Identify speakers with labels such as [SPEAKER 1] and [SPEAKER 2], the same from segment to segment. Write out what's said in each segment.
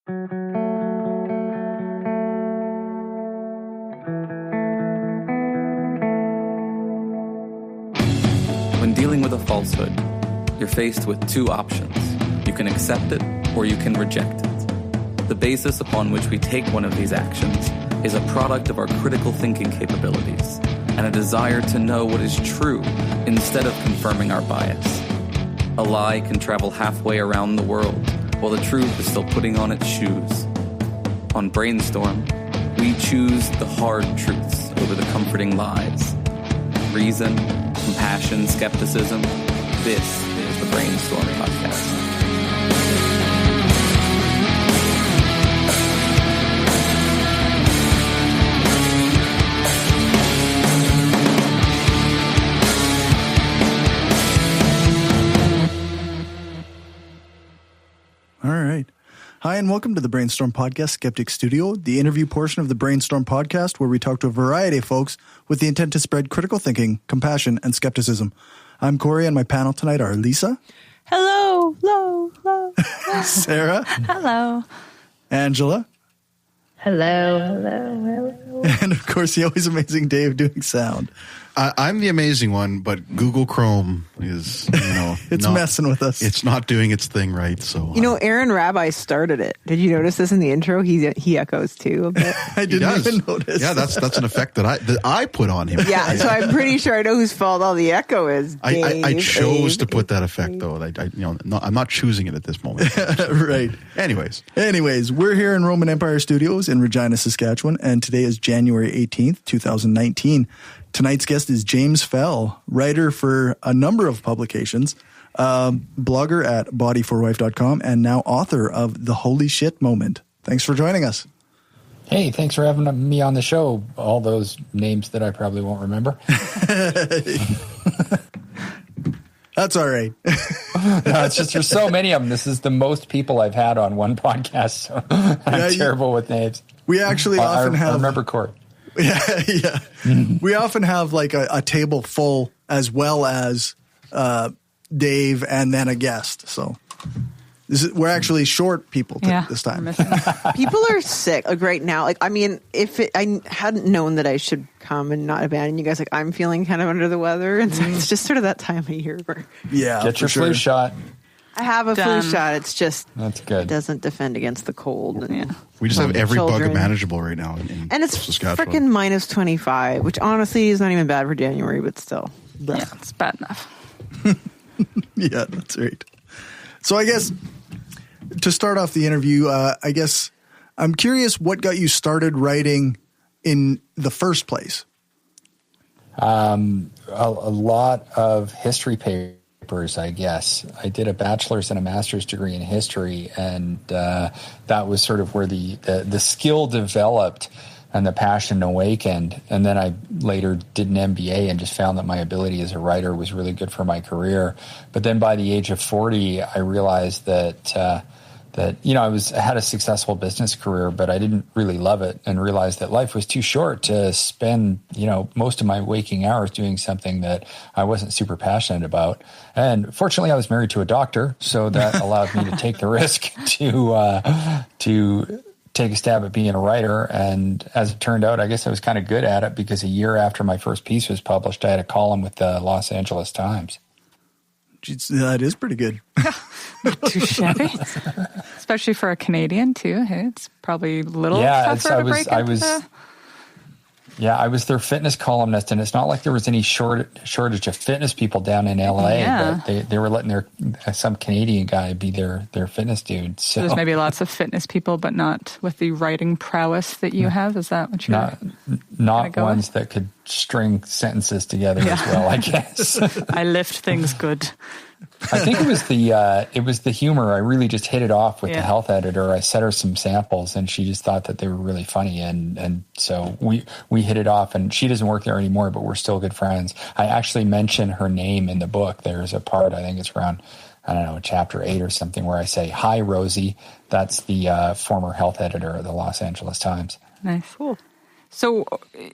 [SPEAKER 1] When dealing with a falsehood, you're faced with two options. You can accept it or you can reject it. The basis upon which we take one of these actions is a product of our critical thinking capabilities and a desire to know what is true instead of confirming our bias. A lie can travel halfway around the world while the truth is still putting on its shoes. On Brainstorm, we choose the hard truths over the comforting lies. Reason, compassion, skepticism. This is the Brainstorm Podcast.
[SPEAKER 2] All right. Hi, and welcome to the Brainstorm Podcast Skeptic Studio, the interview portion of the Brainstorm Podcast where we talk to a variety of folks with the intent to spread critical thinking, compassion, and skepticism. I'm Corey, and my panel tonight are Lisa.
[SPEAKER 3] Hello. Hello.
[SPEAKER 2] Sarah.
[SPEAKER 3] Hello.
[SPEAKER 2] Angela.
[SPEAKER 4] Hello.
[SPEAKER 2] And, of course, the always amazing Dave doing sound.
[SPEAKER 5] I'm the amazing one, but Google Chrome is,
[SPEAKER 2] It's messing with us.
[SPEAKER 5] It's not doing its thing right. So
[SPEAKER 4] Aaron Rabbi started it. Did you notice this in the intro? He echoes too a bit.
[SPEAKER 2] I didn't even notice.
[SPEAKER 5] Yeah, that's an effect that I put on him.
[SPEAKER 4] Yeah, so I'm pretty sure I know whose fault all the echo is.
[SPEAKER 5] I chose to put that effect though. I'm not choosing it at this moment.
[SPEAKER 2] Right.
[SPEAKER 5] Anyways,
[SPEAKER 2] we're here in Roman Empire Studios in Regina, Saskatchewan, and today is January 18th, 2019. Tonight's guest is James Fell, writer for a number of publications, blogger at bodyforwife.com, and now author of The Holy Shit Moment. Thanks for joining us.
[SPEAKER 6] Hey, thanks for having me on the show. All those names that I probably won't remember.
[SPEAKER 2] That's all right.
[SPEAKER 6] No, it's just there's so many of them. This is the most people I've had on one podcast, so I'm terrible with names.
[SPEAKER 2] We actually often have...
[SPEAKER 6] I remember Corey.
[SPEAKER 2] Yeah. Mm-hmm. We often have like a table full as well as Dave and then a guest. So we're actually short people this time.
[SPEAKER 4] People are sick like right now. Like, I mean, I hadn't known that I should come and not abandon you guys, like I'm feeling kind of under the weather. And so it's just sort of that time of year where
[SPEAKER 6] get your flu shot.
[SPEAKER 4] I have a flu shot. It's just
[SPEAKER 6] that's good.
[SPEAKER 4] It doesn't defend against the cold. And,
[SPEAKER 5] we just have every bug imaginable right now in
[SPEAKER 4] and it's
[SPEAKER 5] Saskatchewan.
[SPEAKER 4] Freaking minus 25, which honestly is not even bad for January, but still.
[SPEAKER 3] Yeah, it's bad enough.
[SPEAKER 2] Yeah, that's right. So I guess to start off the interview, I guess I'm curious what got you started writing in the first place.
[SPEAKER 6] A lot of history papers. I guess I did a bachelor's and a master's degree in history, and that was sort of where the skill developed and the passion awakened. And then I later did an MBA and just found that my ability as a writer was really good for my career. But then by the age of 40, I realized that I had a successful business career, but I didn't really love it, and realized that life was too short to spend, most of my waking hours doing something that I wasn't super passionate about. And fortunately, I was married to a doctor, so that allowed me to take the risk to take a stab at being a writer. And as it turned out, I guess I was kind of good at it, because a year after my first piece was published, I had a column with the Los Angeles Times.
[SPEAKER 2] Jeez, that is pretty good.
[SPEAKER 3] Not too shabby. Especially for a Canadian, too. Hey, it's probably a little tougher to break into.
[SPEAKER 6] I was their fitness columnist, and it's not like there was any shortage of fitness people down in LA, but they were letting some Canadian guy be their fitness dude. So
[SPEAKER 3] there's maybe lots of fitness people, but not with the writing prowess that you have. Is that what you're
[SPEAKER 6] not ones that could string sentences together as well, I guess.
[SPEAKER 3] I lift things good.
[SPEAKER 6] I think it was the humor. I really just hit it off with the health editor. I sent her some samples, and she just thought that they were really funny, and so we hit it off. And she doesn't work there anymore, but we're still good friends. I actually mention her name in the book. There's a part, I think it's around, I don't know, chapter 8 or something, where I say, "Hi, Rosie." That's the former health editor of the Los Angeles Times.
[SPEAKER 3] Nice, cool. So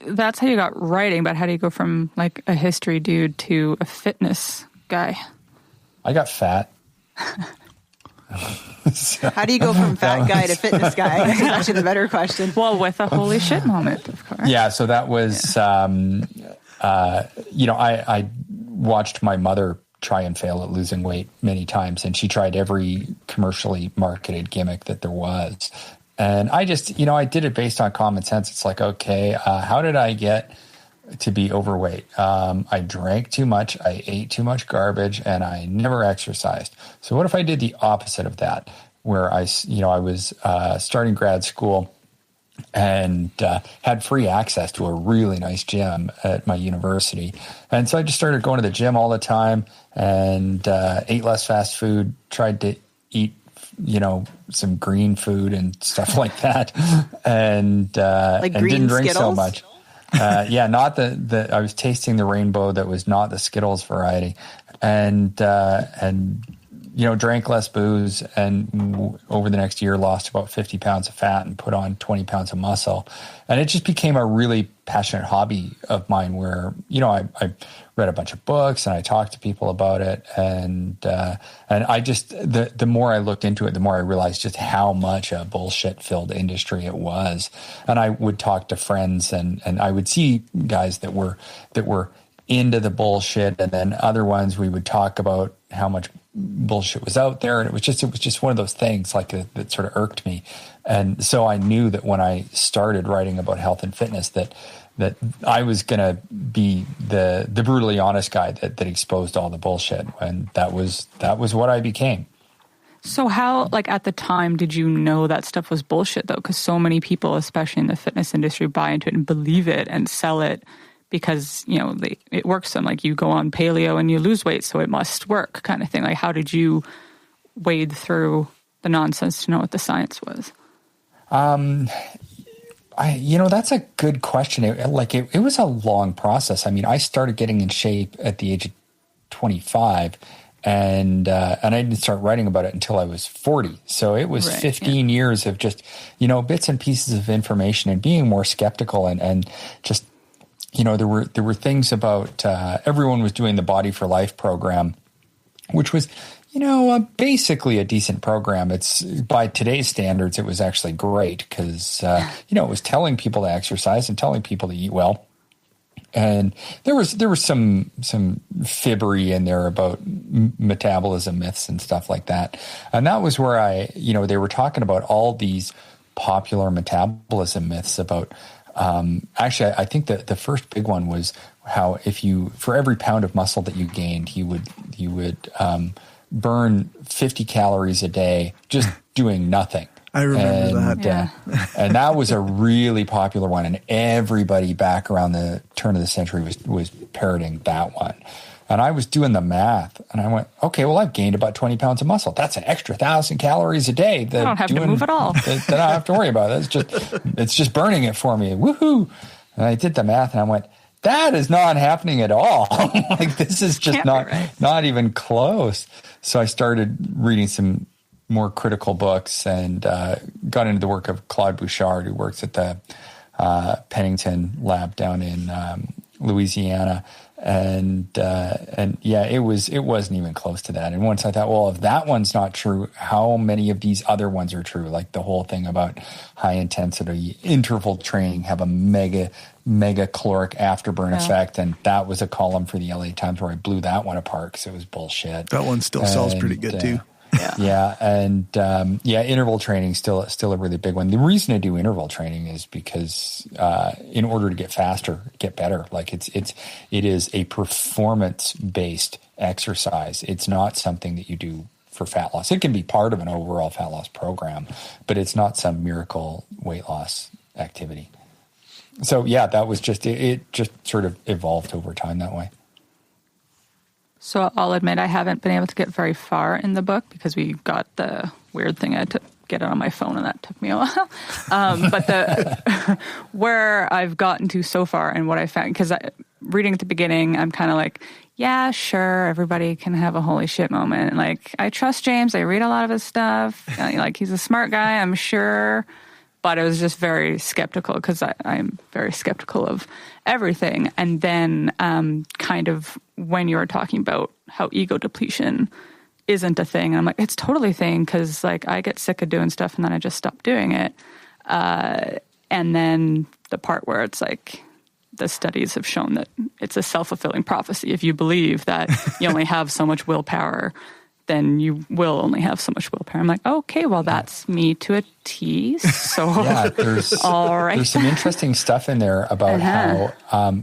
[SPEAKER 3] that's how you got writing, but how do you go from like a history dude to a fitness guy?
[SPEAKER 6] I got fat.
[SPEAKER 4] So, how do you go from fat guy to fitness guy? That's actually the better question.
[SPEAKER 3] Well, with a holy shit moment, of course.
[SPEAKER 6] Yeah, so that was, I watched my mother try and fail at losing weight many times, and she tried every commercially marketed gimmick that there was. And I just, I did it based on common sense. It's like, okay, how did I get to be overweight? I drank too much, I ate too much garbage, and I never exercised. So what if I did the opposite of that, where I was starting grad school and had free access to a really nice gym at my university. And so I just started going to the gym all the time and ate less fast food, tried to eat some green food and stuff like that, and didn't drink
[SPEAKER 4] Skittles?
[SPEAKER 6] so much. Not the I was tasting the rainbow that was not the Skittles variety, and drank less booze, and over the next year lost about 50 pounds of fat and put on 20 pounds of muscle. And it just became a really passionate hobby of mine where, I read a bunch of books and I talked to people about it. And I just, the more I looked into it, the more I realized just how much a bullshit filled industry it was. And I would talk to friends and I would see guys that were into the bullshit, and then other ones we would talk about how much bullshit was out there, and it was just one of those things like that sort of irked me. And so I knew that when I started writing about health and fitness that I was going to be the brutally honest guy that exposed all the bullshit, and that was what I became.
[SPEAKER 3] So how, at the time, did you know that stuff was bullshit, though? Because so many people, especially in the fitness industry, buy into it and believe it and sell it because, it works for them. Like, you go on paleo and you lose weight, so it must work, kind of thing. Like, how did you wade through the nonsense to know what the science was?
[SPEAKER 6] That's a good question. It was a long process. I mean, I started getting in shape at the age of 25, and I didn't start writing about it until I was 40. So it was 15 years of just, bits and pieces of information and being more skeptical and just, there were things about everyone was doing the Body for Life program, which was, basically a decent program. It's by today's standards, it was actually great because, it was telling people to exercise and telling people to eat well. And there was some fibbery in there about metabolism myths and stuff like that. And that was where they were talking about all these popular metabolism myths about, actually, I think that the first big one was how for every pound of muscle that you gained, you would burn 50 calories a day just doing nothing.
[SPEAKER 2] I remember that.
[SPEAKER 6] And that was a really popular one, and everybody back around the turn of the century was parroting that one. And I was doing the math, and I went, okay, well, I've gained about 20 pounds of muscle. That's an extra 1,000 calories a day.
[SPEAKER 3] I don't have to move at all.
[SPEAKER 6] That I don't have to worry about. It's just burning it for me. Woohoo! And I did the math, and I went, that is not happening at all. Like, this is just not even close. So I started reading some more critical books and got into the work of Claude Bouchard, who works at the Pennington lab down in Louisiana. And it wasn't even close to that. And once I thought, well, if that one's not true, how many of these other ones are true? Like the whole thing about high intensity interval training have a mega caloric afterburn effect. And that was a column for the LA Times where I blew that one apart because it was bullshit.
[SPEAKER 2] That one still sells pretty good too.
[SPEAKER 6] Interval training still a really big one. The reason I do interval training is because in order to get faster, get better, like it is a performance-based exercise. It's not something that you do for fat loss. It can be part of an overall fat loss program, but it's not some miracle weight loss activity. So that was it just sort of evolved over time that way.
[SPEAKER 3] So I'll admit I haven't been able to get very far in the book because we got the weird thing. I had to get it on my phone, and that took me a while. But where I've gotten to so far and what I found, because reading at the beginning, I'm kind of like, yeah, sure, everybody can have a holy shit moment. And like, I trust James. I read a lot of his stuff. Like, he's a smart guy, I'm sure. But I was just very skeptical because I'm very skeptical of everything. And then kind of when you were talking about how ego depletion isn't a thing. And I'm like, it's totally a thing, because like I get sick of doing stuff and then I just stop doing it. And then the part where it's like, the studies have shown that it's a self-fulfilling prophecy. If you believe that you only have so much willpower, then you will only have so much willpower. I'm like, okay, well, that's me to a T. So
[SPEAKER 6] Yeah, there's
[SPEAKER 3] all right.
[SPEAKER 6] There's some interesting stuff in there about how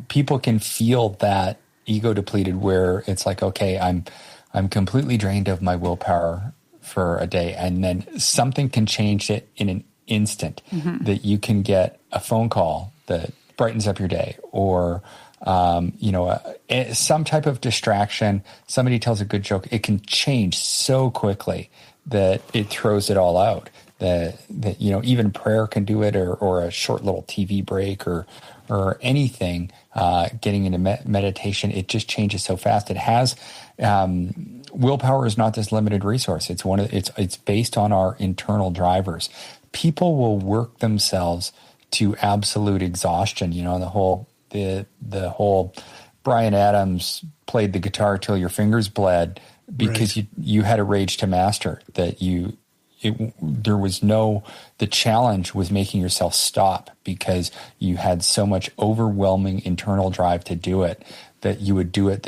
[SPEAKER 6] people can feel that ego depleted, where it's like, okay, I'm completely drained of my willpower for a day, and then something can change it in an instant. That you can get a phone call that brightens up your day, or some type of distraction. Somebody tells a good joke. It can change so quickly that it throws it all out. That even prayer can do it, or a short little TV break, or anything. Getting into meditation, it just changes so fast. It has willpower is not this limited resource. It's based on our internal drivers. People will work themselves to absolute exhaustion. The whole Bryan Adams played the guitar till your fingers bled because you had a rage to master. The challenge was making yourself stop, because you had so much overwhelming internal drive to do it, that you would do it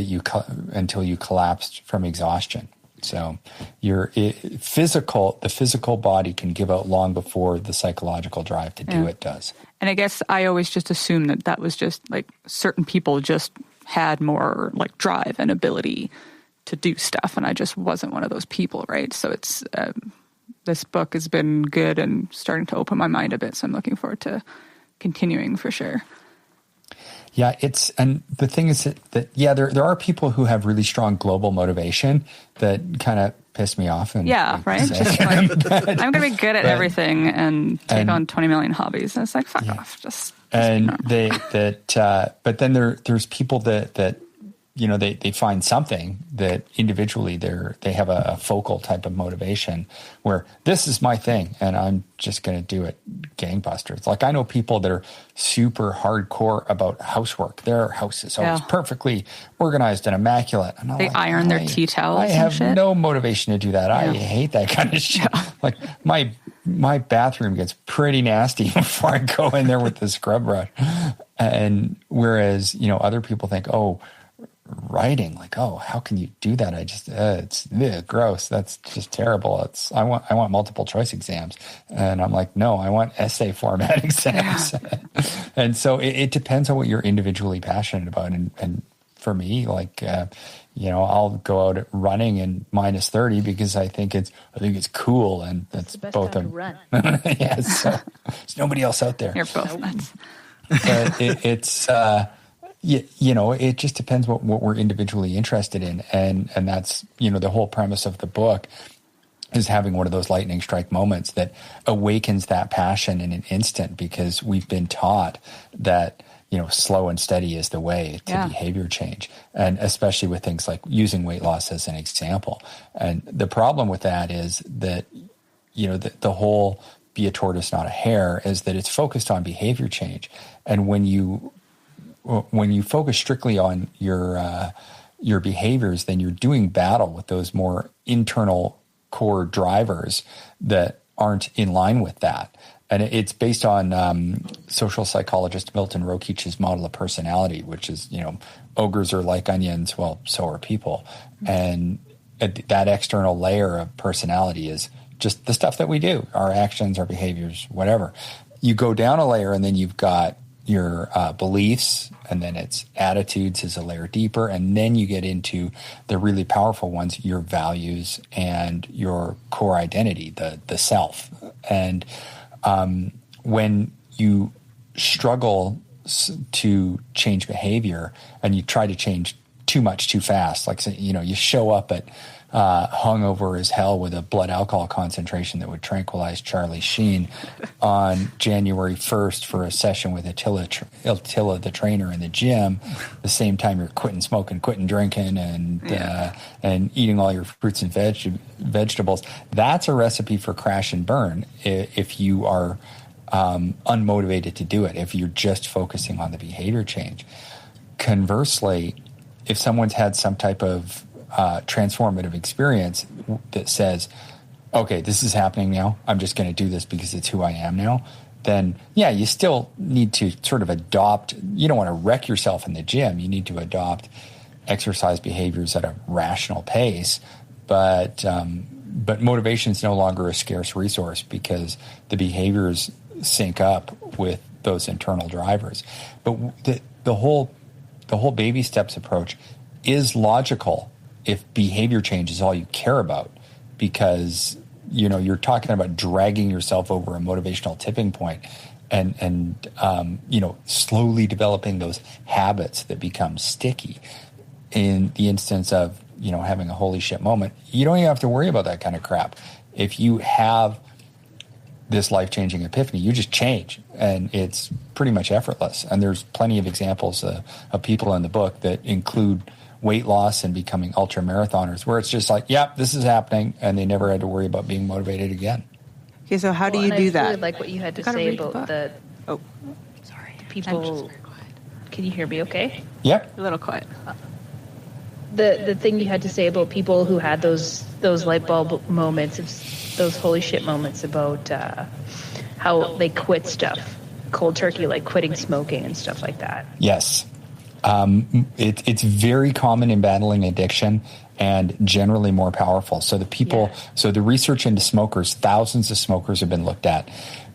[SPEAKER 6] until you collapsed from exhaustion. So the physical body can give out long before the psychological drive to do it does.
[SPEAKER 3] And I guess I always just assumed that was just like certain people just had more like drive and ability to do stuff. And I just wasn't one of those people, right? So it's, this book has been good and starting to open my mind a bit. So I'm looking forward to continuing for sure.
[SPEAKER 6] Yeah, and the thing is that there are people who have really strong global motivation that kind of piss me off. And
[SPEAKER 3] right? Just like, I'm going to be good at everything and take on 20 million hobbies. And it's like, fuck off.
[SPEAKER 6] But then there's people that they find something that individually they have a focal type of motivation where this is my thing and I'm just going to do it gangbusters. Like I know people that are super hardcore about housework. Their house is always perfectly organized and immaculate. And
[SPEAKER 3] they iron their tea towels.
[SPEAKER 6] I have no motivation to do that. I hate that kind of shit. Like my bathroom gets pretty nasty before I go in there with the scrub brush. And whereas, other people think, writing, like, how can you do that? I just it's gross. That's just terrible. I want multiple choice exams, and I'm like, no, I want essay format exams. And so it depends on what you're individually passionate about. And for me, like I'll go out running in minus 30 because I think it's cool, and that's both of
[SPEAKER 7] run.
[SPEAKER 6] Yes, so there's nobody else out there.
[SPEAKER 3] You're both nuts.
[SPEAKER 6] But it's. It just depends what we're individually interested in. And that's, the whole premise of the book is having one of those lightning strike moments that awakens that passion in an instant, because we've been taught that, slow and steady is the way to behavior change. And especially with things like using weight loss as an example. And the problem with that is that, the whole be a tortoise, not a hare, is that it's focused on behavior change. And when you focus strictly on your behaviors, then you're doing battle with those more internal core drivers that aren't in line with that. And it's based on social psychologist Milton Rokeach's model of personality, which is, ogres are like onions. Well, so are people. And that external layer of personality is just the stuff that we do, our actions, our behaviors, whatever. You go down a layer, and then you've got your beliefs, and then it's attitudes is a layer deeper, and then you get into the really powerful ones, your values and your core identity, the self. And when you struggle to change behavior and you try to change too much too fast, like you show up at hungover as hell with a blood alcohol concentration that would tranquilize Charlie Sheen on January 1st for a session with Attila the trainer in the gym, the same time you're quitting smoking, quitting drinking, and eating all your fruits and vegetables. That's a recipe for crash and burn if you are unmotivated to do it, if you're just focusing on the behavior change. Conversely, if someone's had some type of transformative experience that says, okay, this is happening now, I'm just going to do this because it's who I am now, then yeah, you still need to sort of adopt. You don't want to wreck yourself in the gym. You need to adopt exercise behaviors at a rational pace, but motivation is no longer a scarce resource because the behaviors sync up with those internal drivers. But the whole baby steps approach is logical if behavior change is all you care about, because you're talking about dragging yourself over a motivational tipping point and slowly developing those habits that become sticky. In the instance of having a holy shit moment, you don't even have to worry about that kind of crap. If you have this life-changing epiphany, you just change, and it's pretty much effortless. And there's plenty of examples of people in the book that include weight loss and becoming ultra marathoners, where it's just like, yep, this is happening, and they never had to worry about being motivated again.
[SPEAKER 4] Okay, so how do you do that?
[SPEAKER 7] I really like what you had to say about the people. Can you hear me okay?
[SPEAKER 6] Yep.
[SPEAKER 3] A little quiet.
[SPEAKER 7] The thing you had to say about people who had those light bulb moments, those holy shit moments about how they quit stuff, cold turkey, like quitting smoking and stuff like that.
[SPEAKER 6] Yes. It's very common in battling addiction and generally more powerful. So the research into smokers, thousands of smokers have been looked at.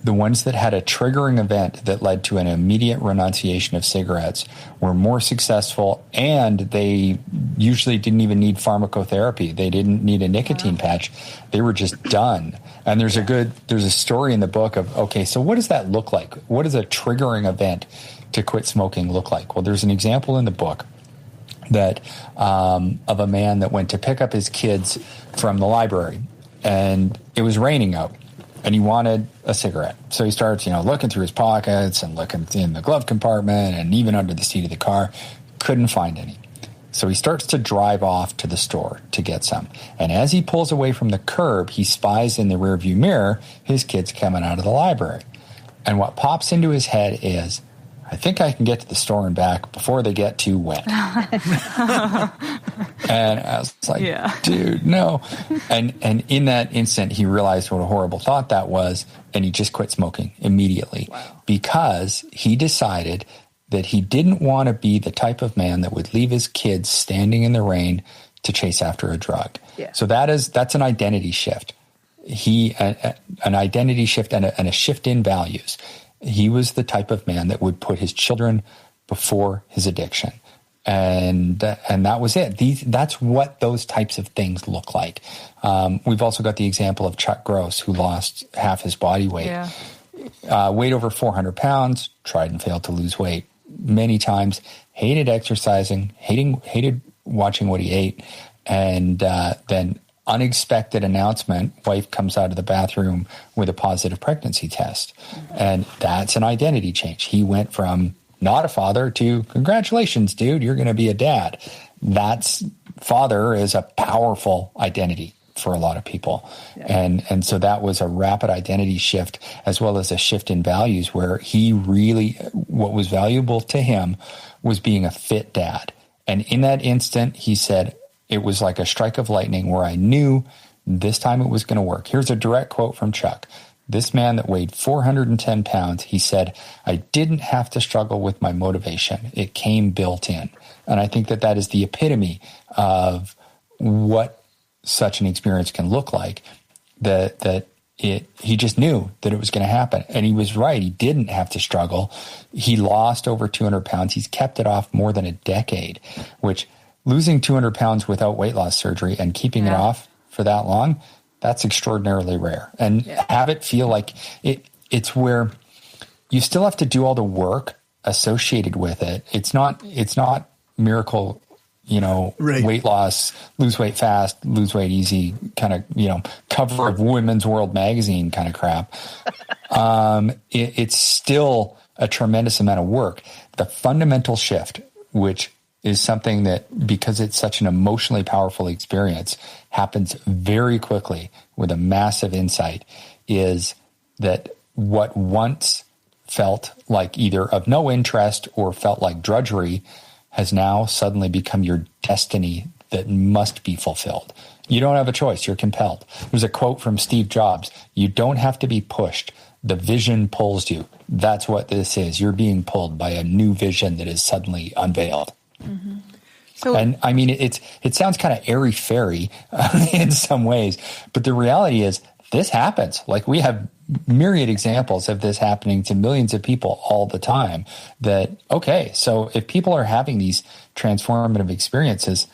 [SPEAKER 6] The ones that had a triggering event that led to an immediate renunciation of cigarettes were more successful, and they usually didn't even need pharmacotherapy. They didn't need a nicotine patch. They were just done. And there's a story in the book of, okay, so what does that look like? What does a triggering event to quit smoking look like? Well, there's an example in the book that of a man that went to pick up his kids from the library, and it was raining out, and he wanted a cigarette. So he starts, looking through his pockets and looking in the glove compartment and even under the seat of the car. Couldn't find any. So he starts to drive off to the store to get some. And as he pulls away from the curb, he spies in the rearview mirror his kids coming out of the library. And what pops into his head is, I think I can get to the store and back before they get too wet. And I was like, dude, no. And in that instant, he realized what a horrible thought that was, and he just quit smoking immediately. Wow. Because he decided that he didn't want to be the type of man that would leave his kids standing in the rain to chase after a drug. Yeah. So that's an identity shift. An identity shift and a shift in values. He was the type of man that would put his children before his addiction. And that was it. That's what those types of things look like. We've also got the example of Chuck Gross, who lost half his body weight. Yeah. Weighed over 400 pounds, tried and failed to lose weight many times, hated exercising, hated watching what he ate, and then unexpected announcement, wife comes out of the bathroom with a positive pregnancy test. And that's an identity change. He went from not a father to, congratulations, dude, you're going to be a dad. That's, father is a powerful identity for a lot of people. Yeah. And so that was a rapid identity shift, as well as a shift in values, where he really, what was valuable to him was being a fit dad. And in that instant, he said, it was like a strike of lightning where I knew this time it was going to work. Here's a direct quote from Chuck. This man that weighed 410 pounds, he said, I didn't have to struggle with my motivation. It came built in. And I think that is the epitome of what such an experience can look like, he just knew that it was going to happen. And he was right. He didn't have to struggle. He lost over 200 pounds. He's kept it off more than a decade, which losing 200 pounds without weight loss surgery and keeping it off for that long, that's extraordinarily rare. And have it feel like it's where you still have to do all the work associated with it. It's not miracle, right. Weight loss, lose weight fast, lose weight easy, kind of, cover of Women's World magazine kind of crap. It's still a tremendous amount of work. The fundamental shift, which is something that, because it's such an emotionally powerful experience, happens very quickly with a massive insight, is that what once felt like either of no interest or felt like drudgery has now suddenly become your destiny that must be fulfilled. You don't have a choice. You're compelled. There's a quote from Steve Jobs. You don't have to be pushed. The vision pulls you. That's what this is. You're being pulled by a new vision that is suddenly unveiled.
[SPEAKER 4] Mm-hmm. So,
[SPEAKER 6] and I mean, it sounds kind of airy-fairy in some ways, but the reality is this happens. Like, we have myriad examples of this happening to millions of people all the time. That, okay, so if people are having these transformative experiences,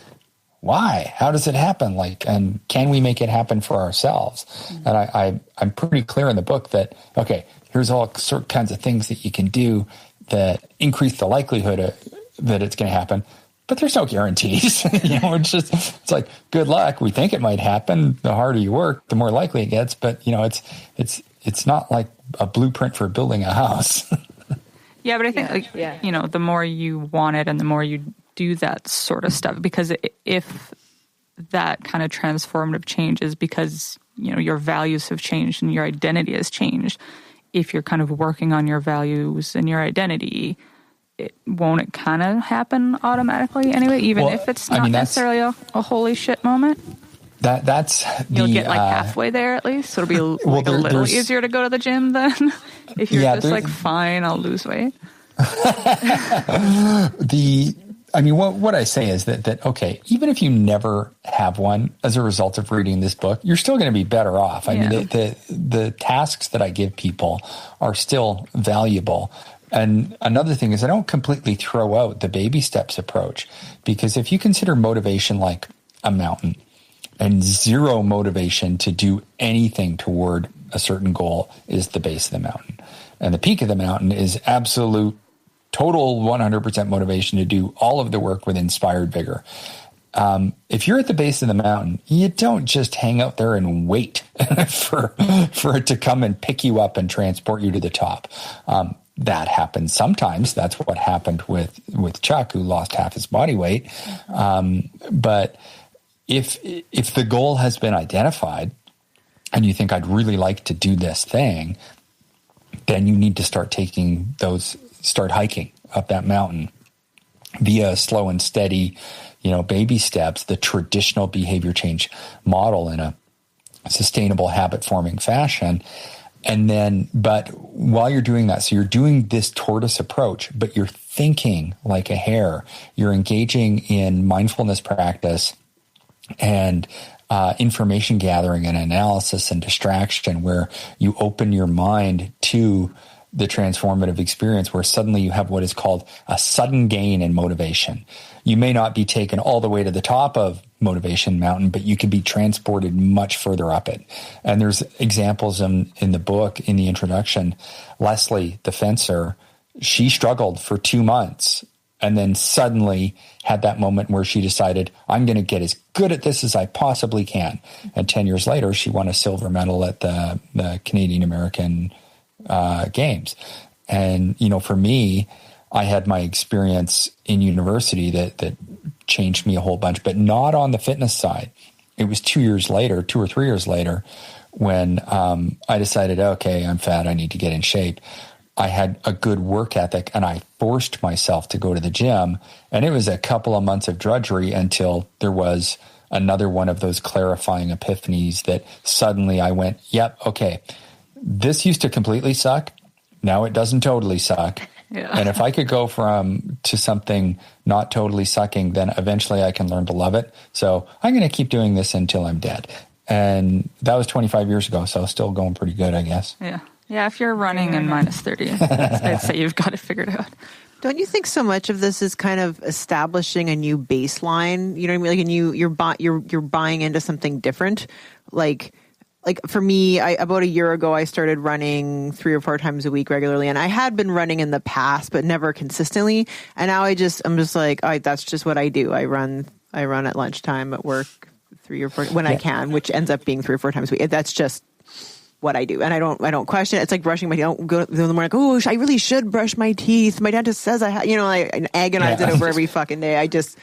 [SPEAKER 6] why? How does it happen? Like, and can we make it happen for ourselves? Mm-hmm. And I'm pretty clear in the book that, okay, here's all kinds of things that you can do that increase the likelihood that it's going to happen. But there's no guarantees. It's like, good luck. We think it might happen. The harder you work, the more likely it gets. But it's not like a blueprint for building a house.
[SPEAKER 3] Yeah, but I think the more you want it and the more you do that sort of stuff, because if that kind of transformative change is because your values have changed and your identity has changed, if you're kind of working on your values and your identity, won't it kind of happen automatically anyway, even if it's not necessarily a holy shit moment? You'll get like halfway there at least. So it'll be a little easier to go to the gym then. If you're just like, fine, I'll lose weight.
[SPEAKER 6] What I say is that okay, even if you never have one as a result of reading this book, you're still going to be better off. I mean, the tasks that I give people are still valuable. And another thing is I don't completely throw out the baby steps approach, because if you consider motivation like a mountain and zero motivation to do anything toward a certain goal is the base of the mountain. And the peak of the mountain is absolute, total 100% motivation to do all of the work with inspired vigor. If you're at the base of the mountain, you don't just hang out there and wait for it to come and pick you up and transport you to the top. That happens sometimes. That's what happened with Chuck, who lost half his body weight. But if the goal has been identified and you think, I'd really like to do this thing, then you need to start hiking up that mountain via slow and steady, baby steps, the traditional behavior change model in a sustainable habit forming fashion. And then, but while you're doing that, so you're doing this tortoise approach, but you're thinking like a hare. You're engaging in mindfulness practice and information gathering and analysis and distraction, where you open your mind to the transformative experience, where suddenly you have what is called a sudden gain in motivation. You may not be taken all the way to the top of motivation mountain, but you can be transported much further up it. And there's examples in the book, in the introduction. Leslie, the fencer, she struggled for 2 months and then suddenly had that moment where she decided, I'm going to get as good at this as I possibly can. And 10 years later, she won a silver medal at the Canadian American Games. And, for me, I had my experience in university that changed me a whole bunch, but not on the fitness side. It was 2 or 3 years later, when I decided, okay, I'm fat, I need to get in shape. I had a good work ethic and I forced myself to go to the gym. And it was a couple of months of drudgery until there was another one of those clarifying epiphanies that suddenly I went, yep, okay, this used to completely suck. Now it doesn't totally suck. Yeah. And if I could go to something not totally sucking, then eventually I can learn to love it. So I'm going to keep doing this until I'm dead. And that was 25 years ago. So still going pretty good, I guess.
[SPEAKER 3] Yeah. Yeah. If you're running in minus 30, I'd say you've got it figured out.
[SPEAKER 4] Don't you think so much of this is kind of establishing a new baseline? You know what I mean? Like, and you're buying into something different. Like for me, about a year ago, I started running 3 or 4 times a week regularly, and I had been running in the past, but never consistently. And now I'm just like, that's just what I do. I run at lunchtime at work 3 or 4 when I can, which ends up being 3 or 4 times a week. That's just what I do, and I don't question it. It's like brushing my teeth. I don't go in the morning like, oh, I really should brush my teeth. My dentist says I agonize it over every fucking day. I just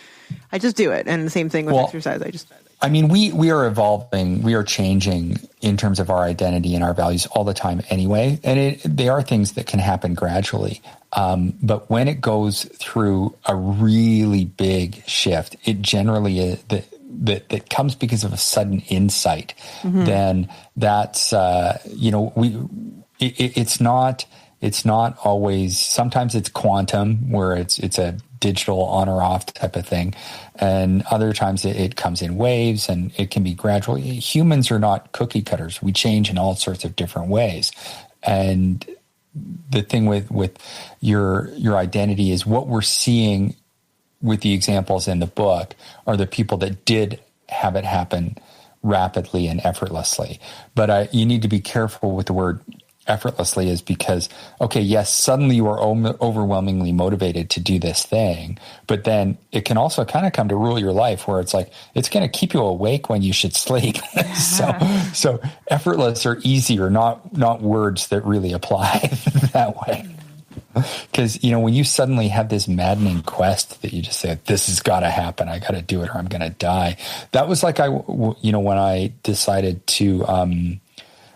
[SPEAKER 4] do it. And the same thing with exercise.
[SPEAKER 6] I mean, we are evolving, we are changing in terms of our identity and our values all the time anyway. And they are things that can happen gradually. But when it goes through a really big shift, it generally is that comes because of a sudden insight. Then that's, it's not always, sometimes it's quantum where it's a digital on or off type of thing. And other times it comes in waves and it can be gradual. Humans are not cookie cutters. We change in all sorts of different ways. And the thing with your identity is what we're seeing with the examples in the book are the people that did have it happen rapidly and effortlessly. But you need to be careful with the word effortlessly, is because, okay, yes, suddenly you are overwhelmingly motivated to do this thing, but then it can also kind of come to rule your life where it's like, it's going to keep you awake when you should sleep. So effortless or easy are not words that really apply that way. Because, when you suddenly have this maddening quest that you just say, this has got to happen, I got to do it or I'm going to die. That was like, when I decided to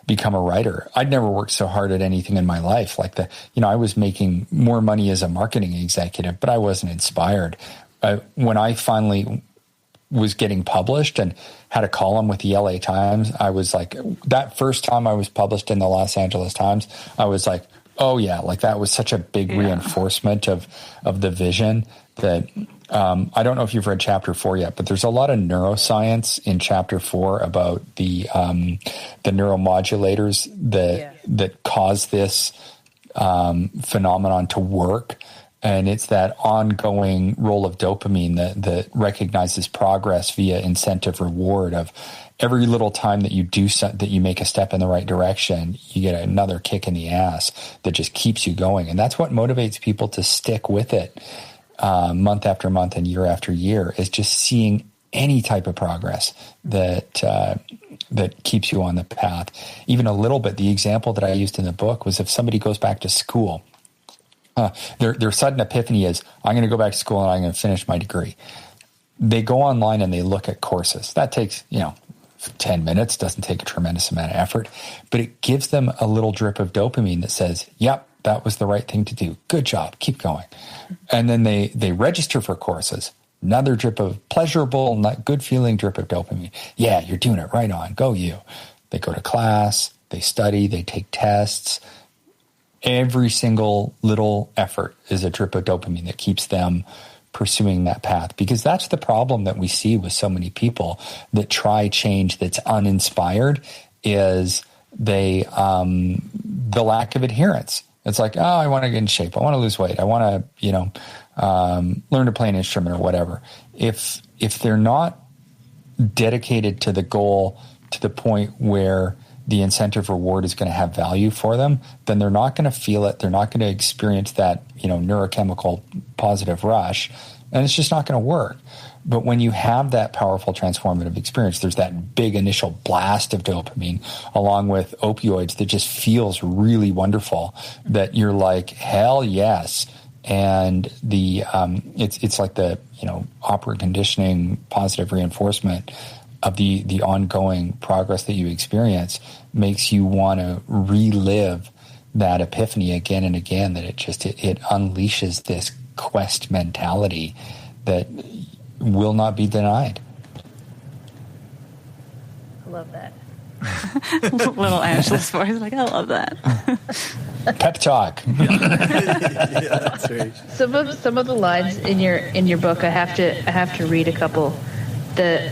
[SPEAKER 6] become a writer, I'd never worked so hard at anything in my life. Like I was making more money as a marketing executive, but I wasn't inspired. When I finally was getting published and had a column with the LA Times, I was like, that first time I was published in the Los Angeles Times, I was like, oh yeah, like that was such a big reinforcement of the vision that I don't know if you've read chapter 4 yet, but there's a lot of neuroscience in chapter 4 about the neuromodulators that cause this phenomenon to work. And it's that ongoing role of dopamine that recognizes progress via incentive reward of every little time that you do that you make a step in the right direction, you get another kick in the ass that just keeps you going. And that's what motivates people to stick with it month after month and year after year, is just seeing any type of progress that keeps you on the path. Even a little bit, the example that I used in the book was if somebody goes back to school, their sudden epiphany is, I'm going to go back to school and I'm going to finish my degree. They go online and they look at courses. That takes, 10 minutes, doesn't take a tremendous amount of effort, but it gives them a little drip of dopamine that says, yep, that was the right thing to do. Good job. Keep going. And then they register for courses. Another drip of pleasurable, good feeling drip of dopamine. Yeah, you're doing it right on. Go you. They go to class, they study, they take tests. Every single little effort is a drip of dopamine that keeps them pursuing that path, because that's the problem that we see with so many people that try change that's uninspired is the lack of adherence. It's like, oh, I want to get in shape. I want to lose weight. I want to, learn to play an instrument or whatever. If they're not dedicated to the goal to the point where the incentive reward is going to have value for them, then they're not going to feel it. They're not going to experience that, neurochemical positive rush, and it's just not going to work. But when you have that powerful transformative experience, there's that big initial blast of dopamine along with opioids that just feels really wonderful, that you're like, hell yes. And the it's like the operant conditioning positive reinforcement of the ongoing progress that you experience makes you want to relive that epiphany again and again, that it unleashes this quest mentality that will not be denied.
[SPEAKER 7] I love that.
[SPEAKER 3] Little Angela's voice, like, I love that.
[SPEAKER 6] Pep talk.
[SPEAKER 2] Yeah, that's right.
[SPEAKER 7] Some of the lines in your book, I have to read a couple. The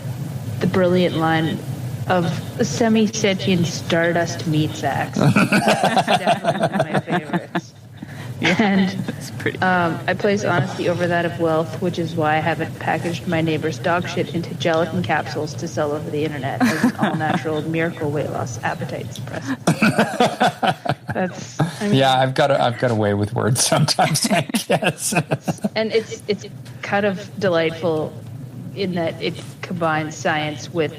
[SPEAKER 7] brilliant line of semi-sentient stardust meat sacks. That's definitely one of my favorites.
[SPEAKER 3] Yeah,
[SPEAKER 7] And
[SPEAKER 3] it's pretty.
[SPEAKER 7] I place honesty over that of wealth, which is why I haven't packaged my neighbor's dog shit into gelatin capsules to sell over the internet as an all-natural miracle weight loss appetite suppressant.
[SPEAKER 6] Yeah, I've got a way with words sometimes, I guess.
[SPEAKER 7] And it's kind of delightful in that it combines science with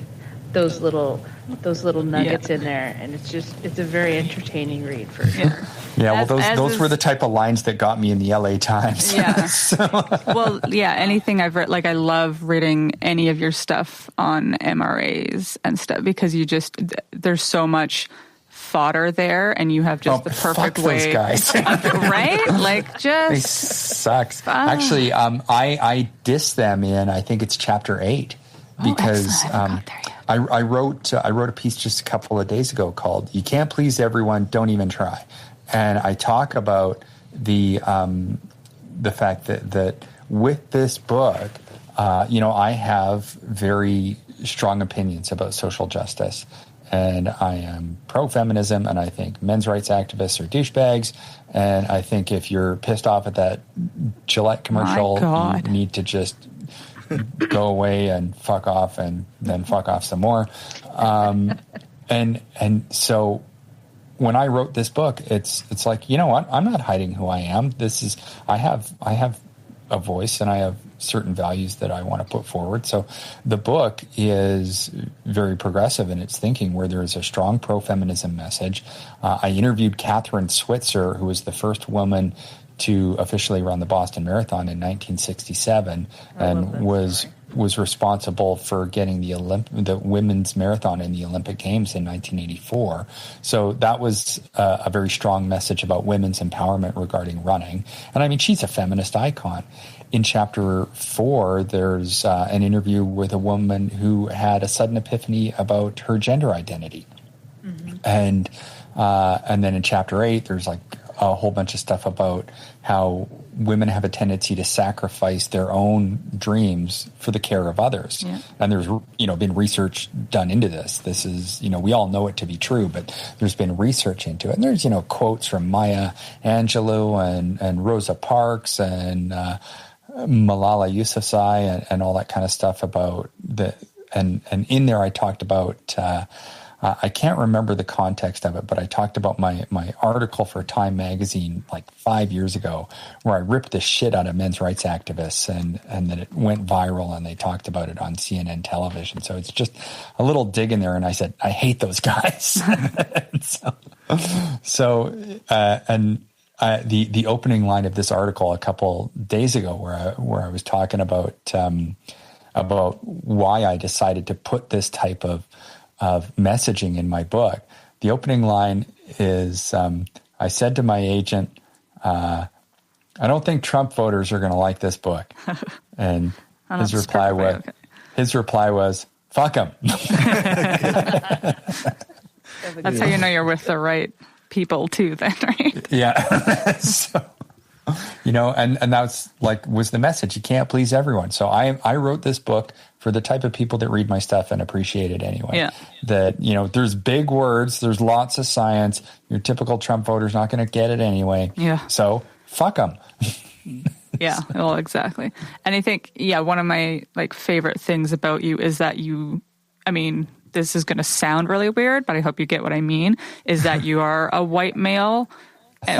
[SPEAKER 7] those little those little nuggets in there, and it's a very entertaining read for sure.
[SPEAKER 6] Yeah, well, those were the type of lines that got me in the LA Times.
[SPEAKER 3] Yeah.
[SPEAKER 6] So.
[SPEAKER 3] Well, yeah, anything I've read, like I love reading any of your stuff on MRAs and stuff because there's so much fodder there, and you have just the perfect
[SPEAKER 6] fuck
[SPEAKER 3] way,
[SPEAKER 6] those guys.
[SPEAKER 3] right? Like
[SPEAKER 6] They
[SPEAKER 3] just
[SPEAKER 6] sucks. Actually, I diss them in, I think it's chapter 8, because
[SPEAKER 3] excellent. I haven't got there yet.
[SPEAKER 6] I wrote a piece just a couple of days ago called "You Can't Please Everyone, Don't Even Try," and I talk about the fact that with this book, I have very strong opinions about social justice, and I am pro-feminism, and I think men's rights activists are douchebags, and I think if you're pissed off at that Gillette commercial, you need to just go away and fuck off, and then fuck off some more. And so when I wrote this book, it's like, you know what? I'm not hiding who I am. I have a voice, and I have certain values that I want to put forward. So the book is very progressive in its thinking, where there is a strong pro-feminism message. I interviewed Catherine Switzer, who was the first woman to officially run the Boston Marathon in 1967, and was responsible for getting the women's marathon in the Olympic Games in 1984. So that was a very strong message about women's empowerment regarding running. And I mean, she's a feminist icon. In chapter 4, there's an interview with a woman who had a sudden epiphany about her gender identity. Mm-hmm. And then in chapter 8, there's like a whole bunch of stuff about how women have a tendency to sacrifice their own dreams for the care of others. Yeah. And there's, been research done into this. This is, we all know it to be true, but there's been research into it. And there's, quotes from Maya Angelou and Rosa Parks and Malala Yousafzai and all that kind of stuff about and in there I talked about, I can't remember the context of it, but I talked about my article for Time magazine like 5 years ago, where I ripped the shit out of men's rights activists, and then it went viral, and they talked about it on CNN television. So it's just a little dig in there, and I said, I hate those guys. The opening line of this article a couple days ago, where I was talking about why I decided to put this type of messaging in my book. The opening line is, I said to my agent, I don't think Trump voters are going to like this book. And his reply was, fuck them.
[SPEAKER 3] That's how you know you're with the right people too, then, right?
[SPEAKER 6] Yeah. So, and that's was the message. You can't please everyone. So I wrote this book for the type of people that read my stuff and appreciate it anyway. Yeah. That, there's big words, there's lots of science. Your typical Trump voter's not going to get it anyway. Yeah. So fuck them.
[SPEAKER 3] Yeah, well, exactly. And I think, one of my favorite things about you is that this is going to sound really weird, but I hope you get what I mean, is that you are a white male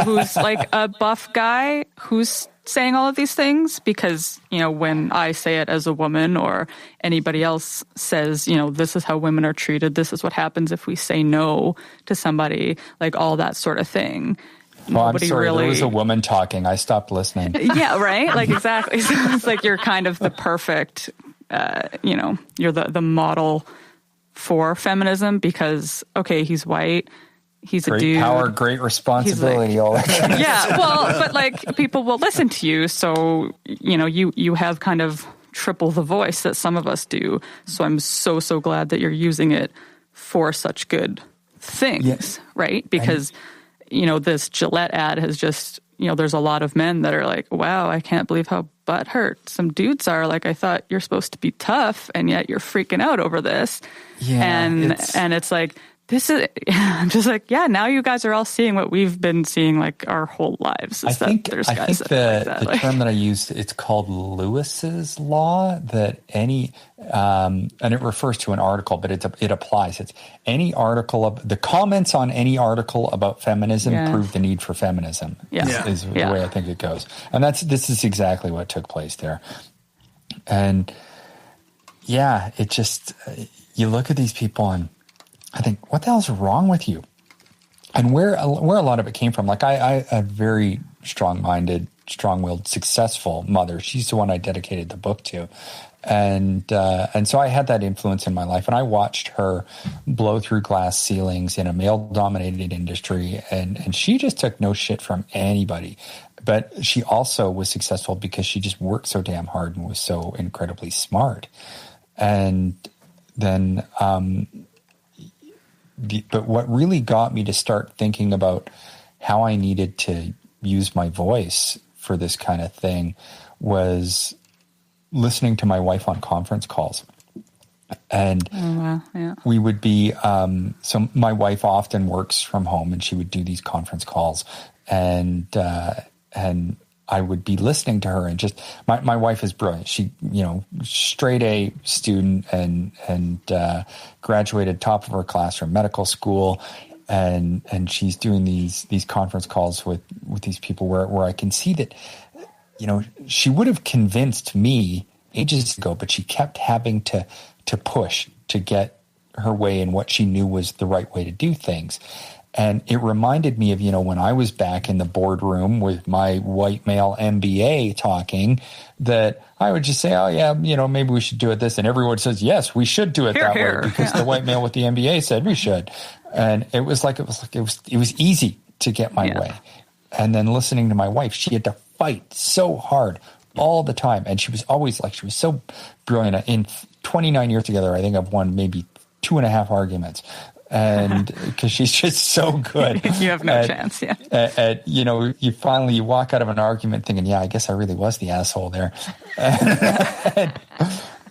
[SPEAKER 3] who's like a buff guy who's saying all of these things, because, when I say it as a woman, or anybody else says, this is how women are treated, this is what happens if we say no to somebody, like all that sort of thing.
[SPEAKER 6] Well, I'm sorry, there was a woman talking. I stopped listening.
[SPEAKER 3] Yeah, right? Like, exactly. So it's like you're kind of the perfect, you're the model for feminism, because, okay, he's white, he's
[SPEAKER 6] great
[SPEAKER 3] a dude.
[SPEAKER 6] Great power, great responsibility, all that kind of
[SPEAKER 3] yeah,
[SPEAKER 6] stuff.
[SPEAKER 3] well, but people will listen to you, so, you have kind of triple the voice that some of us do. So I'm so glad that you're using it for such good things, right? Because, this Gillette ad has just, there's a lot of men that are like, wow, I can't believe how butthurt some dudes are. Like, I thought you're supposed to be tough, and yet you're freaking out over this. Yeah, and it's like, this is, I'm just like, yeah, now you guys are all seeing what we've been seeing like our whole lives.
[SPEAKER 6] I think the term that I used, it's called Lewis's law, that any, and it refers to an article, but it applies. It's any article of the comments on any article about feminism prove the need for feminism. Is the way I think it goes. And this is exactly what took place there. And it just, you look at these people and I think, what the hell's wrong with you? And where a lot of it came from, like I a very strong-minded, strong-willed, successful mother. She's the one I dedicated the book to. And so I had that influence in my life, and I watched her blow through glass ceilings in a male-dominated industry, and she just took no shit from anybody. But she also was successful because she just worked so damn hard and was so incredibly smart. And then, but what really got me to start thinking about how I needed to use my voice for this kind of thing was listening to my wife on conference calls. And we would be, so my wife often works from home, and she would do these conference calls, and I would be listening to her, and just, my wife is brilliant. She, straight A student and graduated top of her class from medical school. And she's doing these conference calls with these people where I can see that, she would have convinced me ages ago, but she kept having to push to get her way in what she knew was the right way to do things. And it reminded me of, when I was back in the boardroom with my white male MBA talking, that I would just say, oh yeah, maybe we should do it this. And everyone says, yes, we should do it that way, because the white male with the MBA said we should. And it was easy to get my way. And then listening to my wife, she had to fight so hard all the time. And she was always she was so brilliant. In 29 years together, I think I've won maybe 2.5 arguments. And because she's just so good.
[SPEAKER 3] You have no chance,
[SPEAKER 6] you finally walk out of an argument thinking, I guess I really was the asshole there.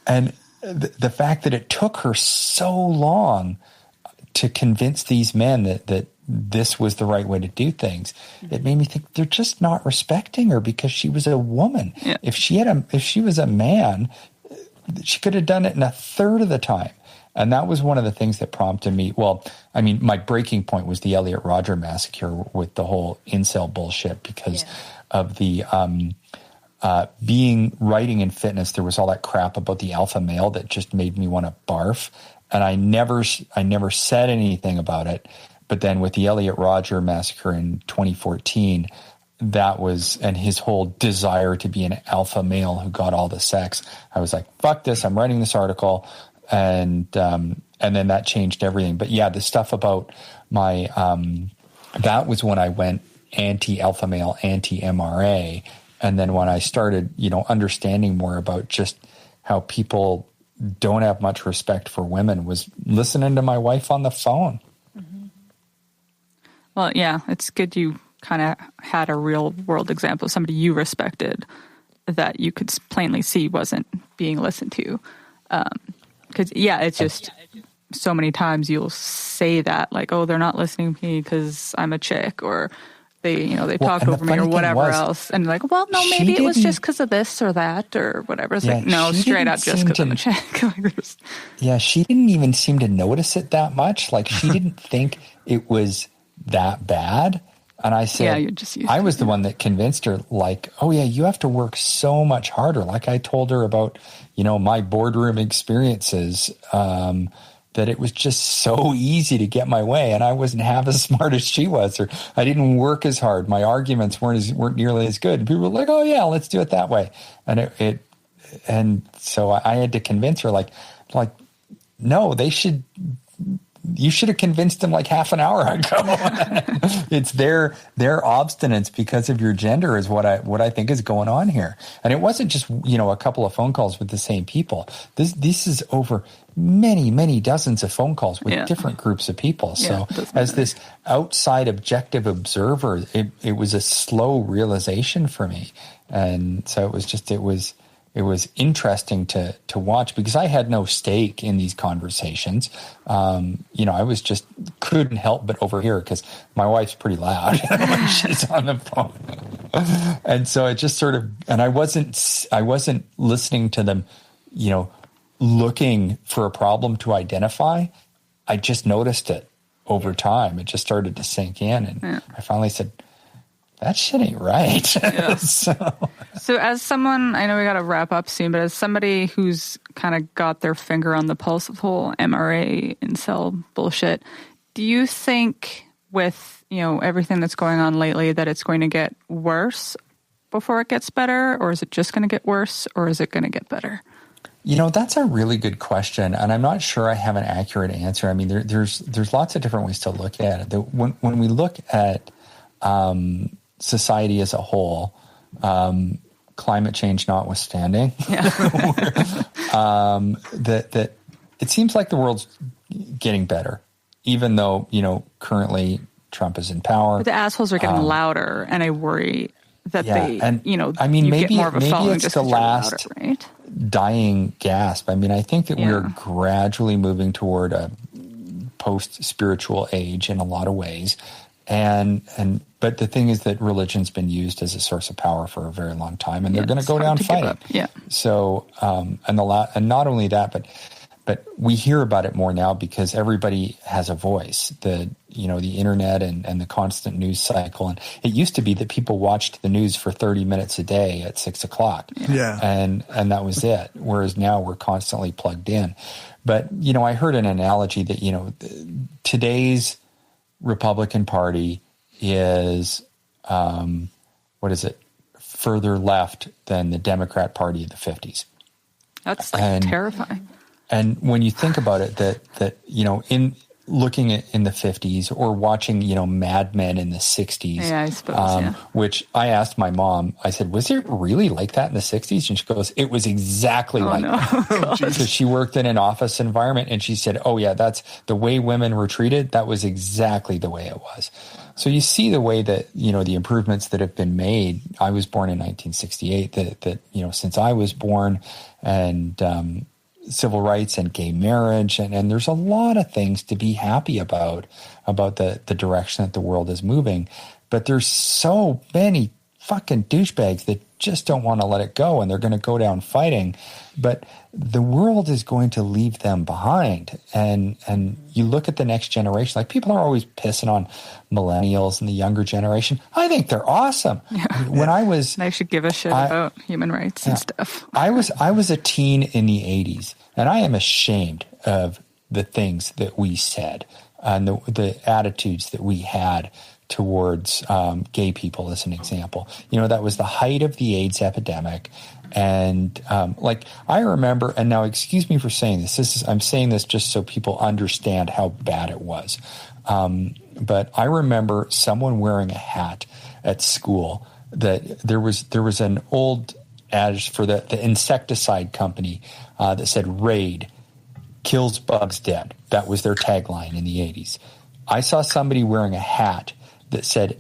[SPEAKER 6] And the fact that it took her so long to convince these men that this was the right way to do things, it made me think they're just not respecting her because she was a woman. Yeah. If she was a man, she could have done it in a third of the time. And that was one of the things that prompted me. Well, I mean, my breaking point was the Elliot Rodger massacre with the whole incel bullshit because of the writing in fitness. There was all that crap about the alpha male that just made me want to barf. And I never said anything about it. But then with the Elliot Rodger massacre in 2014, and his whole desire to be an alpha male who got all the sex, I was like, fuck this, I'm writing this article. And then that changed everything. But the stuff about my, that was when I went anti-alpha male, anti-MRA. And then when I started, understanding more about just how people don't have much respect for women, was listening to my wife on the phone.
[SPEAKER 3] Mm-hmm. Well, it's good you kind of had a real world example of somebody you respected that you could plainly see wasn't being listened to. Because, it's just so many times you'll say that, like, oh, they're not listening to me because I'm a chick, or they talked over me or whatever else. And like, well, no, maybe it was just because of this or that or whatever. It's like, no, straight up just because I'm a chick.
[SPEAKER 6] She didn't even seem to notice it that much. Like, she didn't think it was that bad. And I said, I was the one that convinced her, like, oh yeah, you have to work so much harder. Like I told her about, my boardroom experiences, that it was just so easy to get my way. And I wasn't half as smart as she was, or I didn't work as hard. My arguments weren't nearly as good. And people were like, oh yeah, let's do it that way. And and so I had to convince her, like, no, you should have convinced them like half an hour ago. It's their obstinance because of your gender is what I think is going on here. And it wasn't just, a couple of phone calls with the same people. This is over many, many dozens of phone calls with different groups of people. So as this outside objective observer, it was a slow realization for me. And so it was interesting to watch because I had no stake in these conversations. I was just couldn't help but overhear because my wife's pretty loud when she's on the phone. And so it just sort of, and I wasn't listening to them, looking for a problem to identify. I just noticed it over time. It just started to sink in. And I finally said, that shit ain't right.
[SPEAKER 3] Yeah.
[SPEAKER 6] So
[SPEAKER 3] as someone, I know we got to wrap up soon, but as somebody who's kind of got their finger on the pulse of the whole MRA incel bullshit, do you think with, everything that's going on lately that it's going to get worse before it gets better, or is it just going to get worse, or is it going to get better?
[SPEAKER 6] That's a really good question, and I'm not sure I have an accurate answer. I mean, there's lots of different ways to look at it. When we look at society as a whole, climate change notwithstanding, that it seems like the world's getting better, even though currently Trump is in power.
[SPEAKER 3] But the assholes are getting louder, and I worry that they,
[SPEAKER 6] and, I mean, maybe it's the last
[SPEAKER 3] louder, right?
[SPEAKER 6] dying gasp. I mean, I think that we're gradually moving toward a post-spiritual age in a lot of ways. But the thing is that religion's been used as a source of power for a very long time, and they're going to go down fighting.
[SPEAKER 3] Yeah.
[SPEAKER 6] So, and not only that, but we hear about it more now because everybody has a voice. The internet and the constant news cycle. And it used to be that people watched the news for 30 minutes a day at 6:00.
[SPEAKER 2] Yeah.
[SPEAKER 6] And that was it. Whereas now we're constantly plugged in. But, I heard an analogy that, today's Republican Party is, further left than the Democrat Party of the 50s.
[SPEAKER 3] That's terrifying.
[SPEAKER 6] And when you think about it, that in looking at in the 50s or watching, Mad Men in the 60s,
[SPEAKER 3] I suppose,
[SPEAKER 6] which I asked my mom, I said, was it really like that in the 60s? And she goes, it was exactly that. So she worked in an office environment and she said, oh yeah, that's the way women were treated. That was exactly the way it was. So you see the way that, the improvements that have been made. I was born in 1968, that since I was born, and civil rights and gay marriage, and there's a lot of things to be happy about the direction that the world is moving. But there's so many fucking douchebags that just don't want to let it go, and they're going to go down fighting. But the world is going to leave them behind. And you look at the next generation, like people are always pissing on millennials and the younger generation. I think they're awesome. When I was,
[SPEAKER 3] they should give a shit about human rights and stuff.
[SPEAKER 6] I was a teen in the 80s, and I am ashamed of the things that we said and the attitudes that we had towards gay people, as an example. That was the height of the AIDS epidemic. And I remember, and now excuse me for saying this, I'm saying this just so people understand how bad it was. But I remember someone wearing a hat at school that there was an old adage for the insecticide company that said "Raid kills bugs dead." That was their tagline in the 80s. I saw somebody wearing a hat that said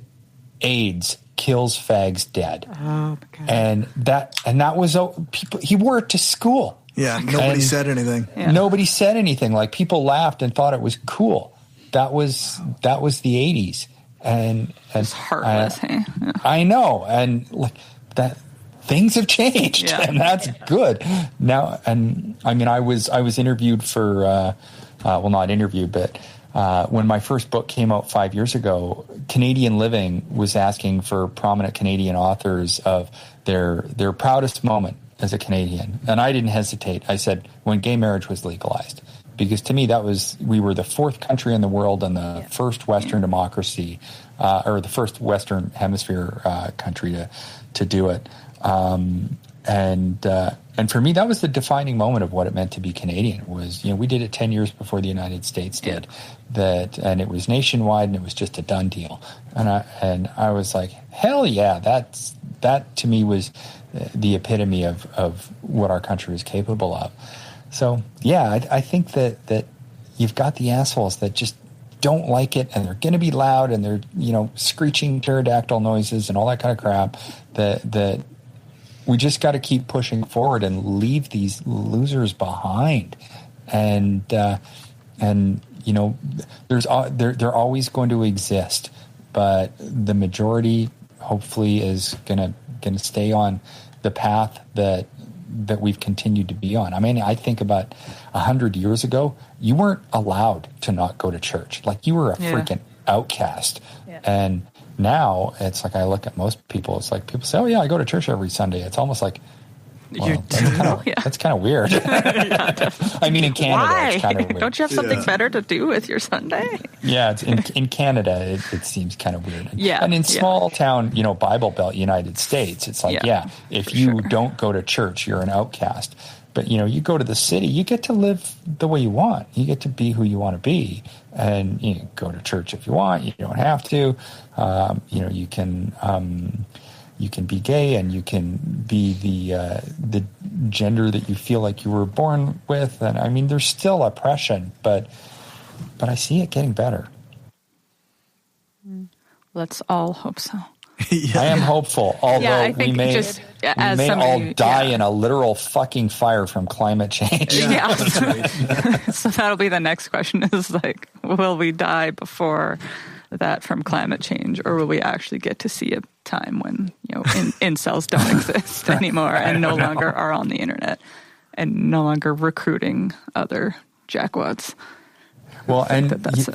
[SPEAKER 6] AIDS kills fags dead.
[SPEAKER 4] Oh, God.
[SPEAKER 6] And that was people. He wore it to school.
[SPEAKER 2] Yeah, nobody said anything.
[SPEAKER 6] Yeah. Nobody said anything. Like, people laughed and thought it was cool. That was the 80s, and
[SPEAKER 3] it's heartless. Yeah.
[SPEAKER 6] I know, and like that. Things have changed, and that's good now. And I mean, I was interviewed for, not interviewed, but when my first book came out 5 years ago, Canadian Living was asking for prominent Canadian authors of their proudest moment as a Canadian, and I didn't hesitate. I said, when gay marriage was legalized, because to me we were the fourth country in the world and the first Western democracy, or the first Western Hemisphere country to do it. And for me, that was the defining moment of what it meant to be Canadian. Was, we did it 10 years before the United States did that, and it was nationwide, and it was just a done deal. And I was like, hell yeah, that to me was the epitome of what our country is capable of. So yeah, I think that you've got the assholes that just don't like it, and they're going to be loud, and they're screeching pterodactyl noises and all that kind of crap. That we just got to keep pushing forward and leave these losers behind. And they're always going to exist, but the majority hopefully is gonna stay on the path that we've continued to be on. I mean, I think about 100 years ago, you weren't allowed to not go to church. Like, you were a freaking outcast. Yeah. now it's like I look at most people, it's like people say, oh yeah, I go to church every Sunday. It's almost like, well,
[SPEAKER 3] You do?
[SPEAKER 6] that's kind of weird. I mean, in Canada,
[SPEAKER 3] Why?
[SPEAKER 6] it's kind of weird.
[SPEAKER 3] Don't you have something better to do with your Sunday?
[SPEAKER 6] Yeah, it's in Canada, it seems kind of weird.
[SPEAKER 3] Yeah,
[SPEAKER 6] and in
[SPEAKER 3] yeah.
[SPEAKER 6] small town, Bible Belt United States, it's like, if you don't go to church, you're an outcast. But you go to the city, you get to live the way you want. You get to be who you want to be, and you can go to church if you want. You don't have to. You can be gay, and you can be the gender that you feel like you were born with. And I mean, there's still oppression, but I see it getting better.
[SPEAKER 3] Let's all hope so.
[SPEAKER 6] I am hopeful, although
[SPEAKER 3] I think
[SPEAKER 6] we may
[SPEAKER 3] as
[SPEAKER 6] all
[SPEAKER 3] somebody,
[SPEAKER 6] die in a literal fucking fire from climate change.
[SPEAKER 3] Yeah. So that'll be the next question is like, will we die before that from climate change, or will we actually get to see a time when, incels don't exist anymore and no longer are on the internet and no longer recruiting other jackwads?
[SPEAKER 6] Well, and
[SPEAKER 3] that's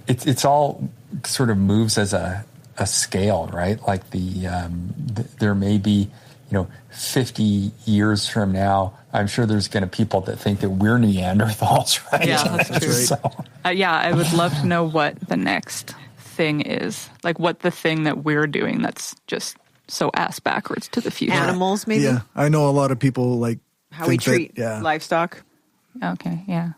[SPEAKER 6] it's all sort of moves as a scale, right? Like there may be, 50 years from now, I'm sure there's going to be people that think that we're Neanderthals, right?
[SPEAKER 3] Yeah, that's true.
[SPEAKER 6] So,
[SPEAKER 3] I would love to know what the next thing is, like what the thing that we're doing that's just so ass backwards to the future.
[SPEAKER 4] Animals, maybe?
[SPEAKER 2] Yeah, I know a lot of people like
[SPEAKER 4] How we
[SPEAKER 2] think
[SPEAKER 4] treat
[SPEAKER 2] that,
[SPEAKER 4] livestock.
[SPEAKER 3] Okay, yeah.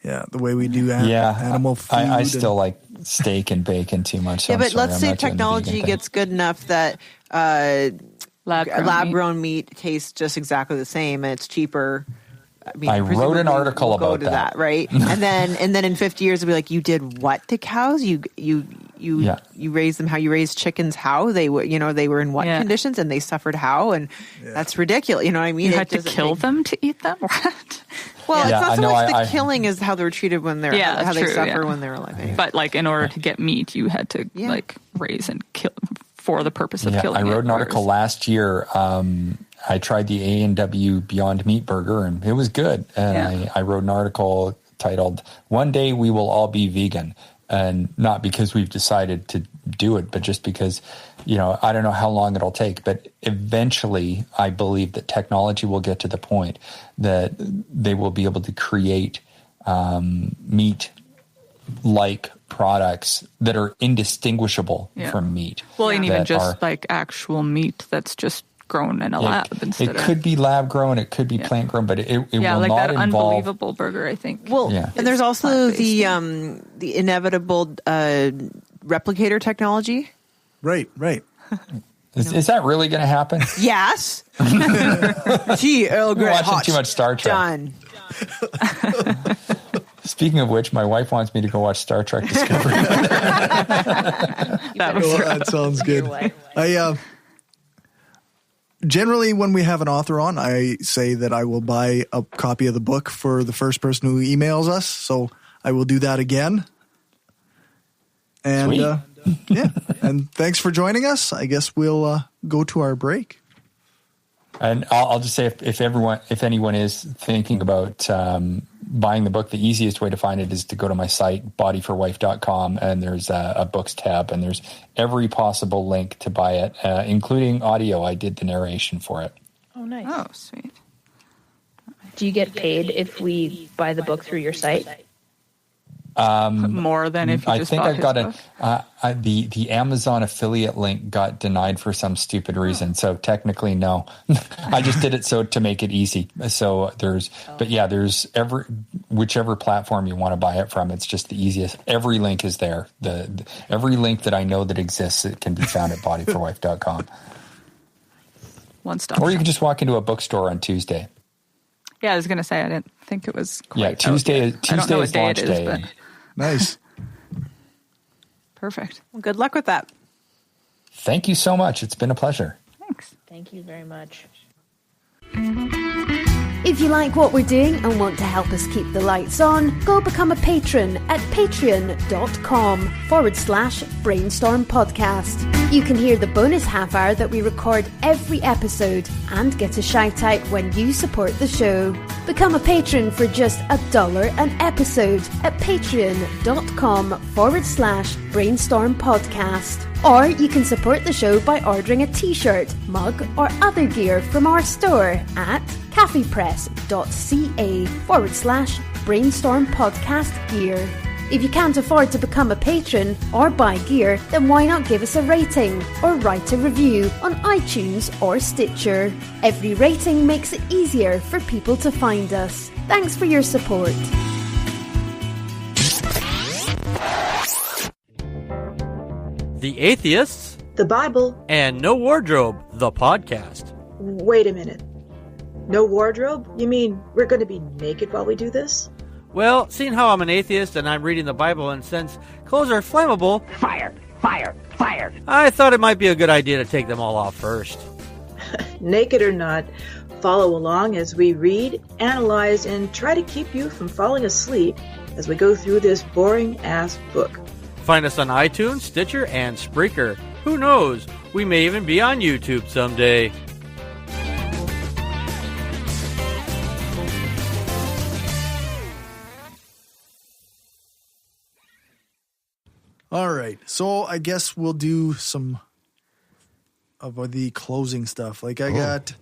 [SPEAKER 2] Yeah, the way we do animal food.
[SPEAKER 6] I still like steak and bacon too much. So
[SPEAKER 4] Yeah,
[SPEAKER 6] I'm
[SPEAKER 4] but
[SPEAKER 6] sorry,
[SPEAKER 4] let's
[SPEAKER 6] I'm
[SPEAKER 4] say
[SPEAKER 6] not doing the
[SPEAKER 4] technology
[SPEAKER 6] vegan thing.
[SPEAKER 4] gets good enough that lab-grown meat tastes just exactly the same and it's cheaper.
[SPEAKER 6] I wrote an article
[SPEAKER 4] we'll go
[SPEAKER 6] about
[SPEAKER 4] to that, right? and then in 50 years, it'll be like, you did what to cows? You raised them how you raised chickens? How they were, they were in what conditions and they suffered how? And that's ridiculous. You know what I mean?
[SPEAKER 3] You had to kill them to eat them? What?
[SPEAKER 4] Well,
[SPEAKER 6] Yeah,
[SPEAKER 4] it's not
[SPEAKER 6] I
[SPEAKER 4] so
[SPEAKER 6] know,
[SPEAKER 4] much
[SPEAKER 6] I-
[SPEAKER 4] the killing is how they're treated when they're
[SPEAKER 3] Yeah,
[SPEAKER 4] how
[SPEAKER 3] that's
[SPEAKER 4] they
[SPEAKER 3] true,
[SPEAKER 4] suffer
[SPEAKER 3] yeah.
[SPEAKER 4] when they're alive. Anyway.
[SPEAKER 3] But like in order to get meat, you had to like raise and kill for the purpose of killing.
[SPEAKER 6] I wrote an
[SPEAKER 3] it,
[SPEAKER 6] article last year. I tried the A&W Beyond Meat Burger, and it was good. And I wrote an article titled, "One Day We Will All Be Vegan." And not because we've decided to do it, but just because, I don't know how long it'll take. But eventually, I believe that technology will get to the point that they will be able to create meat-like products that are indistinguishable from meat.
[SPEAKER 3] Well, and even
[SPEAKER 6] that
[SPEAKER 3] just
[SPEAKER 6] are-
[SPEAKER 3] like actual meat that's just grown in a lab instead
[SPEAKER 6] it
[SPEAKER 3] of.
[SPEAKER 6] could be lab grown, it could be plant grown, but it will
[SPEAKER 3] like
[SPEAKER 6] not
[SPEAKER 3] that
[SPEAKER 6] involve.
[SPEAKER 3] Unbelievable burger, I think.
[SPEAKER 4] Well,
[SPEAKER 6] Yeah.
[SPEAKER 4] and there's also
[SPEAKER 3] plant-based.
[SPEAKER 4] the inevitable replicator technology.
[SPEAKER 2] Right.
[SPEAKER 6] Is that really going to happen?
[SPEAKER 4] Yes. Tea, Earl Grey,
[SPEAKER 6] You're watching
[SPEAKER 4] hot.
[SPEAKER 6] too much Star Trek.
[SPEAKER 4] Done.
[SPEAKER 6] Speaking of which, my wife wants me to go watch Star Trek Discovery.
[SPEAKER 2] That sounds good. Generally, when we have an author on, I say that I will buy a copy of the book for the first person who emails us. So I will do that again. And and thanks for joining us. I guess we'll go to our break.
[SPEAKER 6] And I'll just say, if anyone is thinking about buying the book, the easiest way to find it is to go to my site, bodyforwife.com, and there's a books tab, and there's every possible link to buy it, including audio. I did the narration for it.
[SPEAKER 7] Oh, nice.
[SPEAKER 3] Oh, sweet.
[SPEAKER 7] Do you get paid if we buy the book through your site?
[SPEAKER 3] More than if you
[SPEAKER 6] I
[SPEAKER 3] just
[SPEAKER 6] think
[SPEAKER 3] bought
[SPEAKER 6] I've got
[SPEAKER 3] his book?
[SPEAKER 6] the Amazon affiliate link got denied for some stupid reason. So technically, no. I just did it to make it easy. So there's whichever platform you want to buy it from. It's just the easiest. Every link is there. Every link that I know that exists, it can be found at bodyforwife.com.
[SPEAKER 3] One stop.
[SPEAKER 6] Or you can just walk into a bookstore on Tuesday.
[SPEAKER 3] Yeah, I was going to say I didn't think it was quite out
[SPEAKER 6] Tuesday
[SPEAKER 3] yet. I don't
[SPEAKER 6] Tuesday
[SPEAKER 3] know
[SPEAKER 6] is
[SPEAKER 3] what day
[SPEAKER 6] launch
[SPEAKER 3] it is,
[SPEAKER 6] day.
[SPEAKER 3] but
[SPEAKER 2] Nice.
[SPEAKER 3] perfect.
[SPEAKER 4] Well, good luck with that.
[SPEAKER 6] Thank you so much. It's been a pleasure.
[SPEAKER 3] Thanks.
[SPEAKER 7] Thank you very much.
[SPEAKER 8] If you like what we're doing and want to help us keep the lights on, go become a patron at patreon.com/brainstorm podcast. You can hear the bonus half hour that we record every episode and get a shout out when you support the show. Become a patron for just $1 an episode at patreon.com/brainstorm podcast. Or you can support the show by ordering a t-shirt, mug or other gear from our store at caffeepress.ca/brainstorm podcast gear. If you can't afford to become a patron or buy gear, then why not give us a rating or write a review on iTunes or Stitcher? Every rating makes it easier for people to find us. Thanks for your support.
[SPEAKER 9] The Atheists,
[SPEAKER 10] the Bible,
[SPEAKER 9] and No Wardrobe, the podcast.
[SPEAKER 10] Wait a minute. No wardrobe? You mean we're going to be naked while we do this?
[SPEAKER 9] Well, seeing how I'm an atheist and I'm reading the Bible, and since clothes are flammable,
[SPEAKER 11] fire, fire, fire,
[SPEAKER 9] I thought it might be a good idea to take them all off first.
[SPEAKER 10] Naked or not, follow along as we read, analyze, and try to keep you from falling asleep as we go through this boring-ass book.
[SPEAKER 9] Find us on iTunes, Stitcher, and Spreaker. Who knows? We may even be on YouTube someday.
[SPEAKER 2] All right. So I guess we'll do some of the closing stuff. Like I got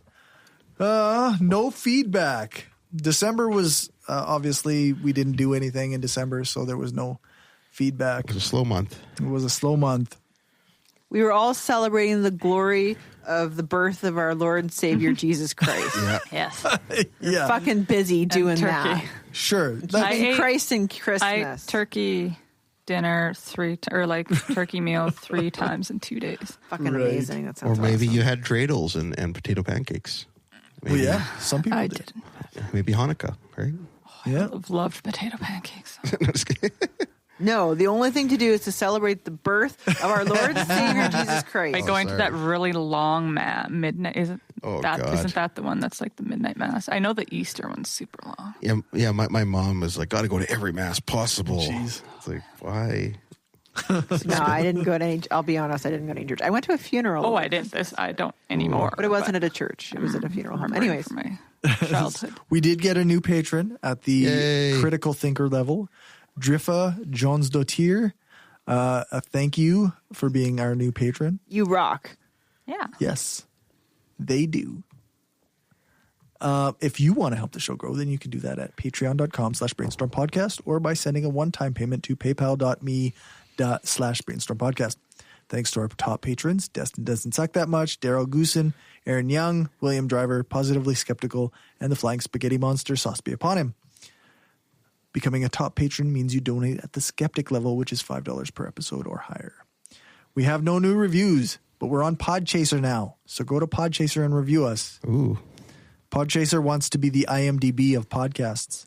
[SPEAKER 2] no feedback. December was obviously we didn't do anything in December, so there was no feedback.
[SPEAKER 5] It was a slow month.
[SPEAKER 2] It was a slow month.
[SPEAKER 4] We were all celebrating the glory of the birth of our Lord and Savior Jesus Christ.
[SPEAKER 5] Yeah.
[SPEAKER 3] Yes.
[SPEAKER 2] Yeah.
[SPEAKER 4] Fucking busy doing that.
[SPEAKER 2] Sure.
[SPEAKER 4] Keeping Christ in Christmas.
[SPEAKER 3] I ate turkey dinner turkey meal 3 times in 2 days.
[SPEAKER 4] Fucking amazing. That sounds
[SPEAKER 5] Or maybe
[SPEAKER 4] awesome.
[SPEAKER 5] you had dreidels and potato pancakes.
[SPEAKER 2] Well,
[SPEAKER 5] Maybe,
[SPEAKER 2] yeah. Some people
[SPEAKER 3] I
[SPEAKER 2] did.
[SPEAKER 3] didn't.
[SPEAKER 5] maybe Hanukkah, right?
[SPEAKER 2] Yeah.
[SPEAKER 3] I've loved potato pancakes.
[SPEAKER 5] No, just kidding.
[SPEAKER 4] No, the only thing to do is to celebrate the birth of our Lord and Savior Jesus Christ.
[SPEAKER 3] By going to that really long midnight.
[SPEAKER 5] God.
[SPEAKER 3] Isn't that the one that's like the midnight mass? I know the Easter one's super long.
[SPEAKER 5] Yeah. My mom was like, got to go to every mass possible.
[SPEAKER 2] Jeez.
[SPEAKER 5] It's like, why?
[SPEAKER 4] No, I didn't go to any. I'll be honest, I didn't go to any church. I went to a funeral.
[SPEAKER 3] Oh, I didn't. I don't anymore.
[SPEAKER 4] But it wasn't at a church. It was at a funeral home. Anyways,
[SPEAKER 3] from my childhood.
[SPEAKER 2] We did get a new patron at the
[SPEAKER 5] Yay.
[SPEAKER 2] critical thinker level. Driffa Johnsdottir. A thank you for being our new patron.
[SPEAKER 4] you rock.
[SPEAKER 3] Yeah.
[SPEAKER 2] Yes, they do. If you want to help the show grow, then you can do that at patreon.com/brainstormpodcast or by sending a one-time payment to paypal.me/brainstormpodcast. Thanks to our top patrons, Destin Doesn't Suck That Much, Daryl Goosen, Aaron Young, William Driver, Positively Skeptical, and the Flying Spaghetti Monster, sauce be upon him. Becoming a top patron means you donate at the skeptic level, which is $5 per episode or higher. We have no new reviews, but we're on Podchaser now. So go to Podchaser and review us.
[SPEAKER 5] Ooh.
[SPEAKER 2] Podchaser wants to be the IMDb of podcasts.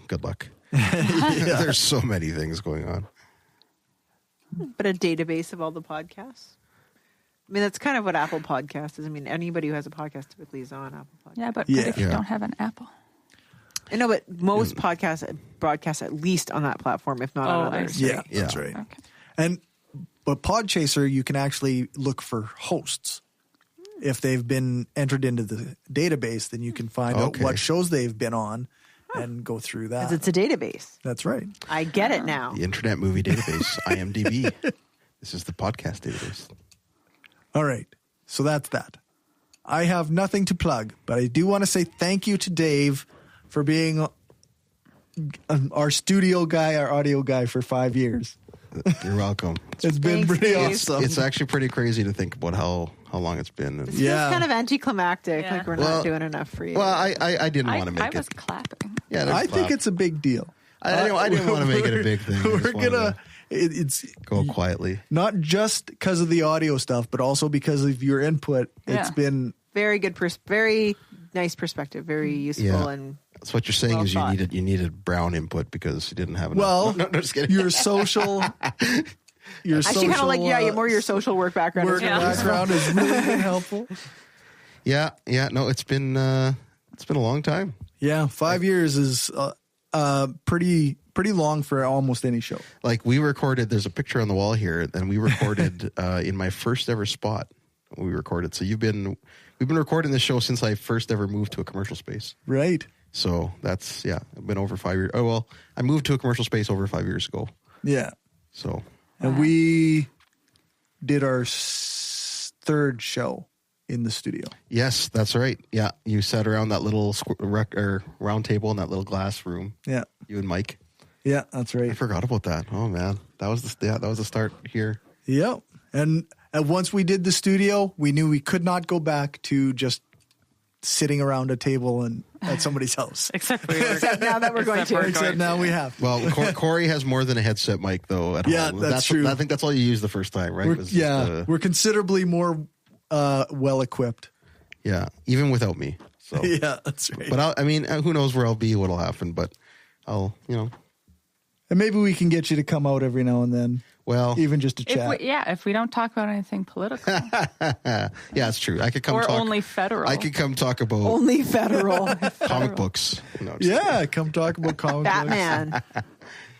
[SPEAKER 5] Good luck. There's so many things going on.
[SPEAKER 4] But a database of all the podcasts. I mean, that's kind of what Apple Podcast is. I mean, anybody who has a podcast typically is on Apple Podcast.
[SPEAKER 3] Yeah, but
[SPEAKER 2] Yeah.
[SPEAKER 3] if you don't have an Apple?
[SPEAKER 4] I know, but most podcasts broadcast at least on that platform, if not on
[SPEAKER 3] I
[SPEAKER 4] others.
[SPEAKER 3] see.
[SPEAKER 2] Yeah, that's right.
[SPEAKER 3] Okay.
[SPEAKER 2] But Podchaser, you can actually look for hosts. If they've been entered into the database, then you can find out what shows they've been on and go through that.
[SPEAKER 4] 'Cause it's a database.
[SPEAKER 2] That's right.
[SPEAKER 4] I get it now.
[SPEAKER 5] The Internet Movie Database, IMDb. This is the podcast database.
[SPEAKER 2] All right. So that's that. I have nothing to plug, but I do want to say thank you to Dave for being our studio guy, our audio guy for 5 years.
[SPEAKER 5] You're welcome.
[SPEAKER 2] It's been pretty
[SPEAKER 5] It's
[SPEAKER 2] awesome.
[SPEAKER 5] It's actually pretty crazy to think about how long it's been.
[SPEAKER 4] This feels kind of anticlimactic.
[SPEAKER 3] Yeah.
[SPEAKER 4] Like we're
[SPEAKER 5] Well-
[SPEAKER 4] not doing enough for you.
[SPEAKER 5] Well, I didn't want to make
[SPEAKER 3] I
[SPEAKER 5] it.
[SPEAKER 3] was clapping.
[SPEAKER 5] Yeah,
[SPEAKER 2] I think it's a big deal.
[SPEAKER 5] I didn't want to make it a big thing. I
[SPEAKER 2] We're
[SPEAKER 5] just wanted
[SPEAKER 2] gonna.
[SPEAKER 5] to
[SPEAKER 2] It's
[SPEAKER 5] go quietly.
[SPEAKER 2] not just because of the audio stuff, but also because of your input. It's
[SPEAKER 3] Yeah.
[SPEAKER 2] been
[SPEAKER 4] very good, very nice perspective, very useful,
[SPEAKER 5] Yeah.
[SPEAKER 4] and
[SPEAKER 5] That's what you're saying
[SPEAKER 4] Well
[SPEAKER 5] is
[SPEAKER 4] thought.
[SPEAKER 5] you needed Brown input because you didn't have enough.
[SPEAKER 2] well.
[SPEAKER 5] No, just kidding.
[SPEAKER 2] Your social. Your
[SPEAKER 4] actually kind of like
[SPEAKER 2] social,
[SPEAKER 4] more your social work background.
[SPEAKER 2] work
[SPEAKER 4] is really useful.
[SPEAKER 2] background is really been helpful.
[SPEAKER 5] Yeah. No, it's been a long time.
[SPEAKER 2] Yeah, 5 years is pretty long for almost any show.
[SPEAKER 5] Like we recorded, there's a picture on the wall here, and we recorded in my first ever spot. We recorded. So we've been recording this show since I first ever moved to a commercial space.
[SPEAKER 2] Right.
[SPEAKER 5] So that's, I've been over 5 years. Oh, well, I moved to a commercial space over 5 years ago.
[SPEAKER 2] Yeah.
[SPEAKER 5] So.
[SPEAKER 2] And we did our third show in the studio.
[SPEAKER 5] Yes, that's right. Yeah. You sat around that little round table in that little glass room.
[SPEAKER 2] Yeah.
[SPEAKER 5] You and Mike.
[SPEAKER 2] Yeah, that's right.
[SPEAKER 5] I forgot about that. Oh man. That was the start here.
[SPEAKER 2] Yep. And once we did the studio, we knew we could not go back to just sitting around a table and at somebody's house.
[SPEAKER 3] Except
[SPEAKER 4] now that we're going to.
[SPEAKER 2] Except now we have.
[SPEAKER 5] Well, Corey has more than a headset mic though at home.
[SPEAKER 2] That's true.
[SPEAKER 5] I think that's all you used the first time, right?
[SPEAKER 2] We're considerably more well equipped.
[SPEAKER 5] Yeah, even without me. So
[SPEAKER 2] yeah, that's right.
[SPEAKER 5] But who knows where I'll be, what'll happen? But I'll,
[SPEAKER 2] And maybe we can get you to come out every now and then.
[SPEAKER 5] Well,
[SPEAKER 2] even just to chat.
[SPEAKER 3] If we don't talk about anything political.
[SPEAKER 5] Yeah, it's true. I could come
[SPEAKER 3] or
[SPEAKER 5] talk.
[SPEAKER 3] Only federal.
[SPEAKER 5] I could come talk about
[SPEAKER 4] only federal
[SPEAKER 5] comic books. No,
[SPEAKER 2] come talk about comic
[SPEAKER 4] books.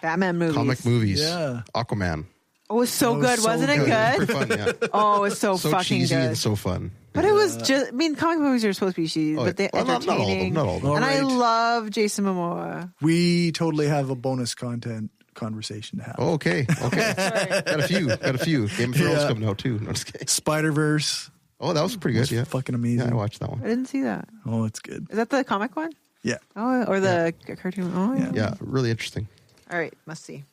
[SPEAKER 4] Batman movies.
[SPEAKER 5] Comic movies.
[SPEAKER 2] Yeah.
[SPEAKER 5] Aquaman.
[SPEAKER 4] Oh, it was so good, wasn't it? Good.
[SPEAKER 5] Fun, yeah.
[SPEAKER 4] Oh, it was so fucking
[SPEAKER 5] cheesy
[SPEAKER 4] good
[SPEAKER 5] and so fun.
[SPEAKER 4] But it was just, comic movies are supposed to be cheesy, but they're entertaining.
[SPEAKER 5] Not all of them.
[SPEAKER 4] And I love Jason Momoa.
[SPEAKER 2] We totally have a bonus conversation to have.
[SPEAKER 5] Oh, okay. Got a few. Game of Thrones coming out too. No, just kidding.
[SPEAKER 2] Spider-Verse.
[SPEAKER 5] Oh, that was pretty good. Yeah,
[SPEAKER 2] fucking amazing.
[SPEAKER 5] Yeah, I watched that one.
[SPEAKER 4] I didn't see that.
[SPEAKER 2] Oh, it's good.
[SPEAKER 4] Is that the comic one?
[SPEAKER 2] Yeah.
[SPEAKER 4] Oh, or the cartoon? Oh, yeah.
[SPEAKER 5] Yeah, really interesting.
[SPEAKER 4] All right, must see.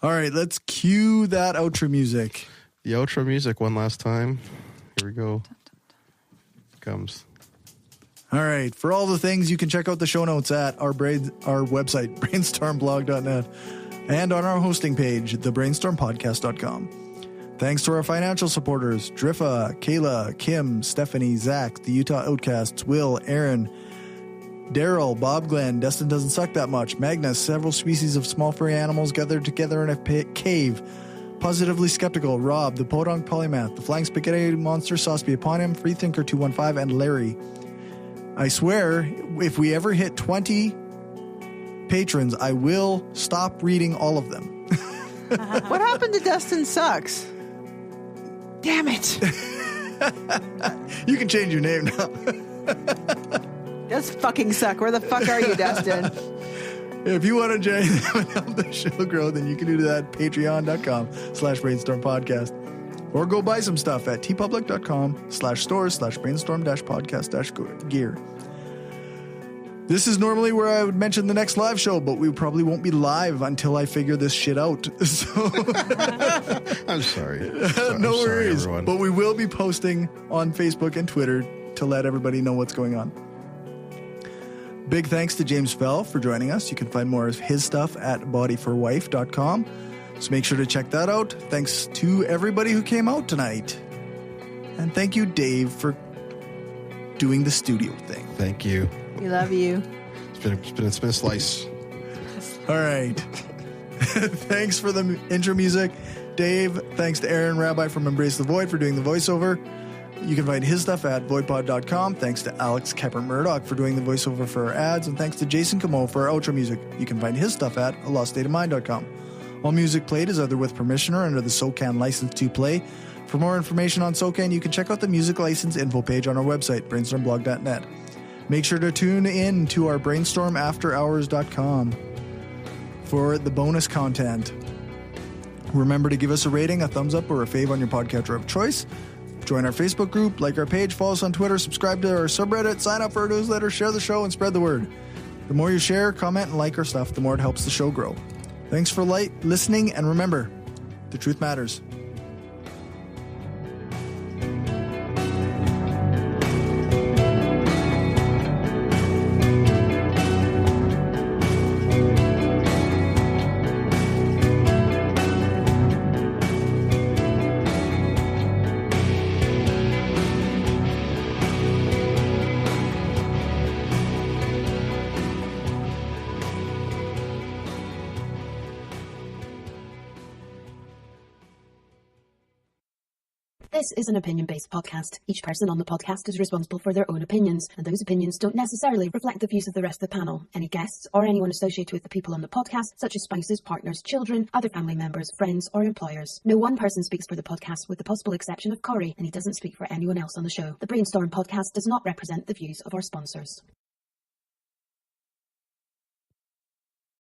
[SPEAKER 2] All right, let's cue that outro music.
[SPEAKER 5] The outro music one last time. Here we go. It comes.
[SPEAKER 2] All right. For all the things, you can check out the show notes at our website, brainstormblog.net, and on our hosting page, thebrainstormpodcast.com. Thanks to our financial supporters, Driffa, Kayla, Kim, Stephanie, Zach, the Utah Outcasts, Will, Aaron, Daryl, Bob Glenn, Destin Doesn't Suck That Much, Magnus, several species of small furry animals gathered together in a cave, Positively Skeptical, Rob, the Podunk Polymath, the Flying Spaghetti Monster Sauce Be Upon Him, Freethinker215, and Larry. I swear, if we ever hit 20 patrons, I will stop reading all of them.
[SPEAKER 4] What happened to Destin Sucks? Damn it.
[SPEAKER 2] You can change your name now.
[SPEAKER 4] Does fucking suck. Where the fuck are you, Destin?
[SPEAKER 2] If you want to join them and help the show grow, then you can do that at patreon.com/brainstormpodcast. Or go buy some stuff at tpublic.com/stores/brainstorm-podcast-gear. This is normally where I would mention the next live show, but we probably won't be live until I figure this shit out. So
[SPEAKER 5] I'm sorry.
[SPEAKER 2] No worries.
[SPEAKER 5] Everyone.
[SPEAKER 2] But we will be posting on Facebook and Twitter to let everybody know what's going on. Big thanks to James Fell for joining us. You can find more of his stuff at bodyforwife.com. So make sure to check that out. Thanks to everybody who came out tonight. And thank you, Dave, for doing the studio thing.
[SPEAKER 5] Thank you.
[SPEAKER 4] We love you.
[SPEAKER 5] It's been a slice.
[SPEAKER 2] All right. Thanks for the intro music. Dave, thanks to Aaron Rabbi from Embrace the Void for doing the voiceover. You can find his stuff at voidpod.com. Thanks to Alex Kepper-Murdoch for doing the voiceover for our ads. And thanks to Jason Camo for our outro music. You can find his stuff at aloststateofmind.com. All music played is either with permission or under the SOCAN license to play. For more information on SOCAN, you can check out the music license info page on our website, brainstormblog.net. Make sure to tune in to our brainstormafterhours.com for the bonus content. Remember to give us a rating, a thumbs up, or a fave on your podcatcher of choice. Join our Facebook group, like our page, follow us on Twitter, subscribe to our subreddit, sign up for our newsletter, share the show, and spread the word. The more you share, comment, and like our stuff, the more it helps the show grow. Thanks for listening, and remember, the truth matters.
[SPEAKER 12] This is an opinion-based podcast. Each person on the podcast is responsible for their own opinions, and those opinions don't necessarily reflect the views of the rest of the panel. Any guests or anyone associated with the people on the podcast, such as spouses, partners, children, other family members, friends, or employers. No one person speaks for the podcast with the possible exception of Corey, and he doesn't speak for anyone else on the show. The Brainstorm podcast does not represent the views of our sponsors.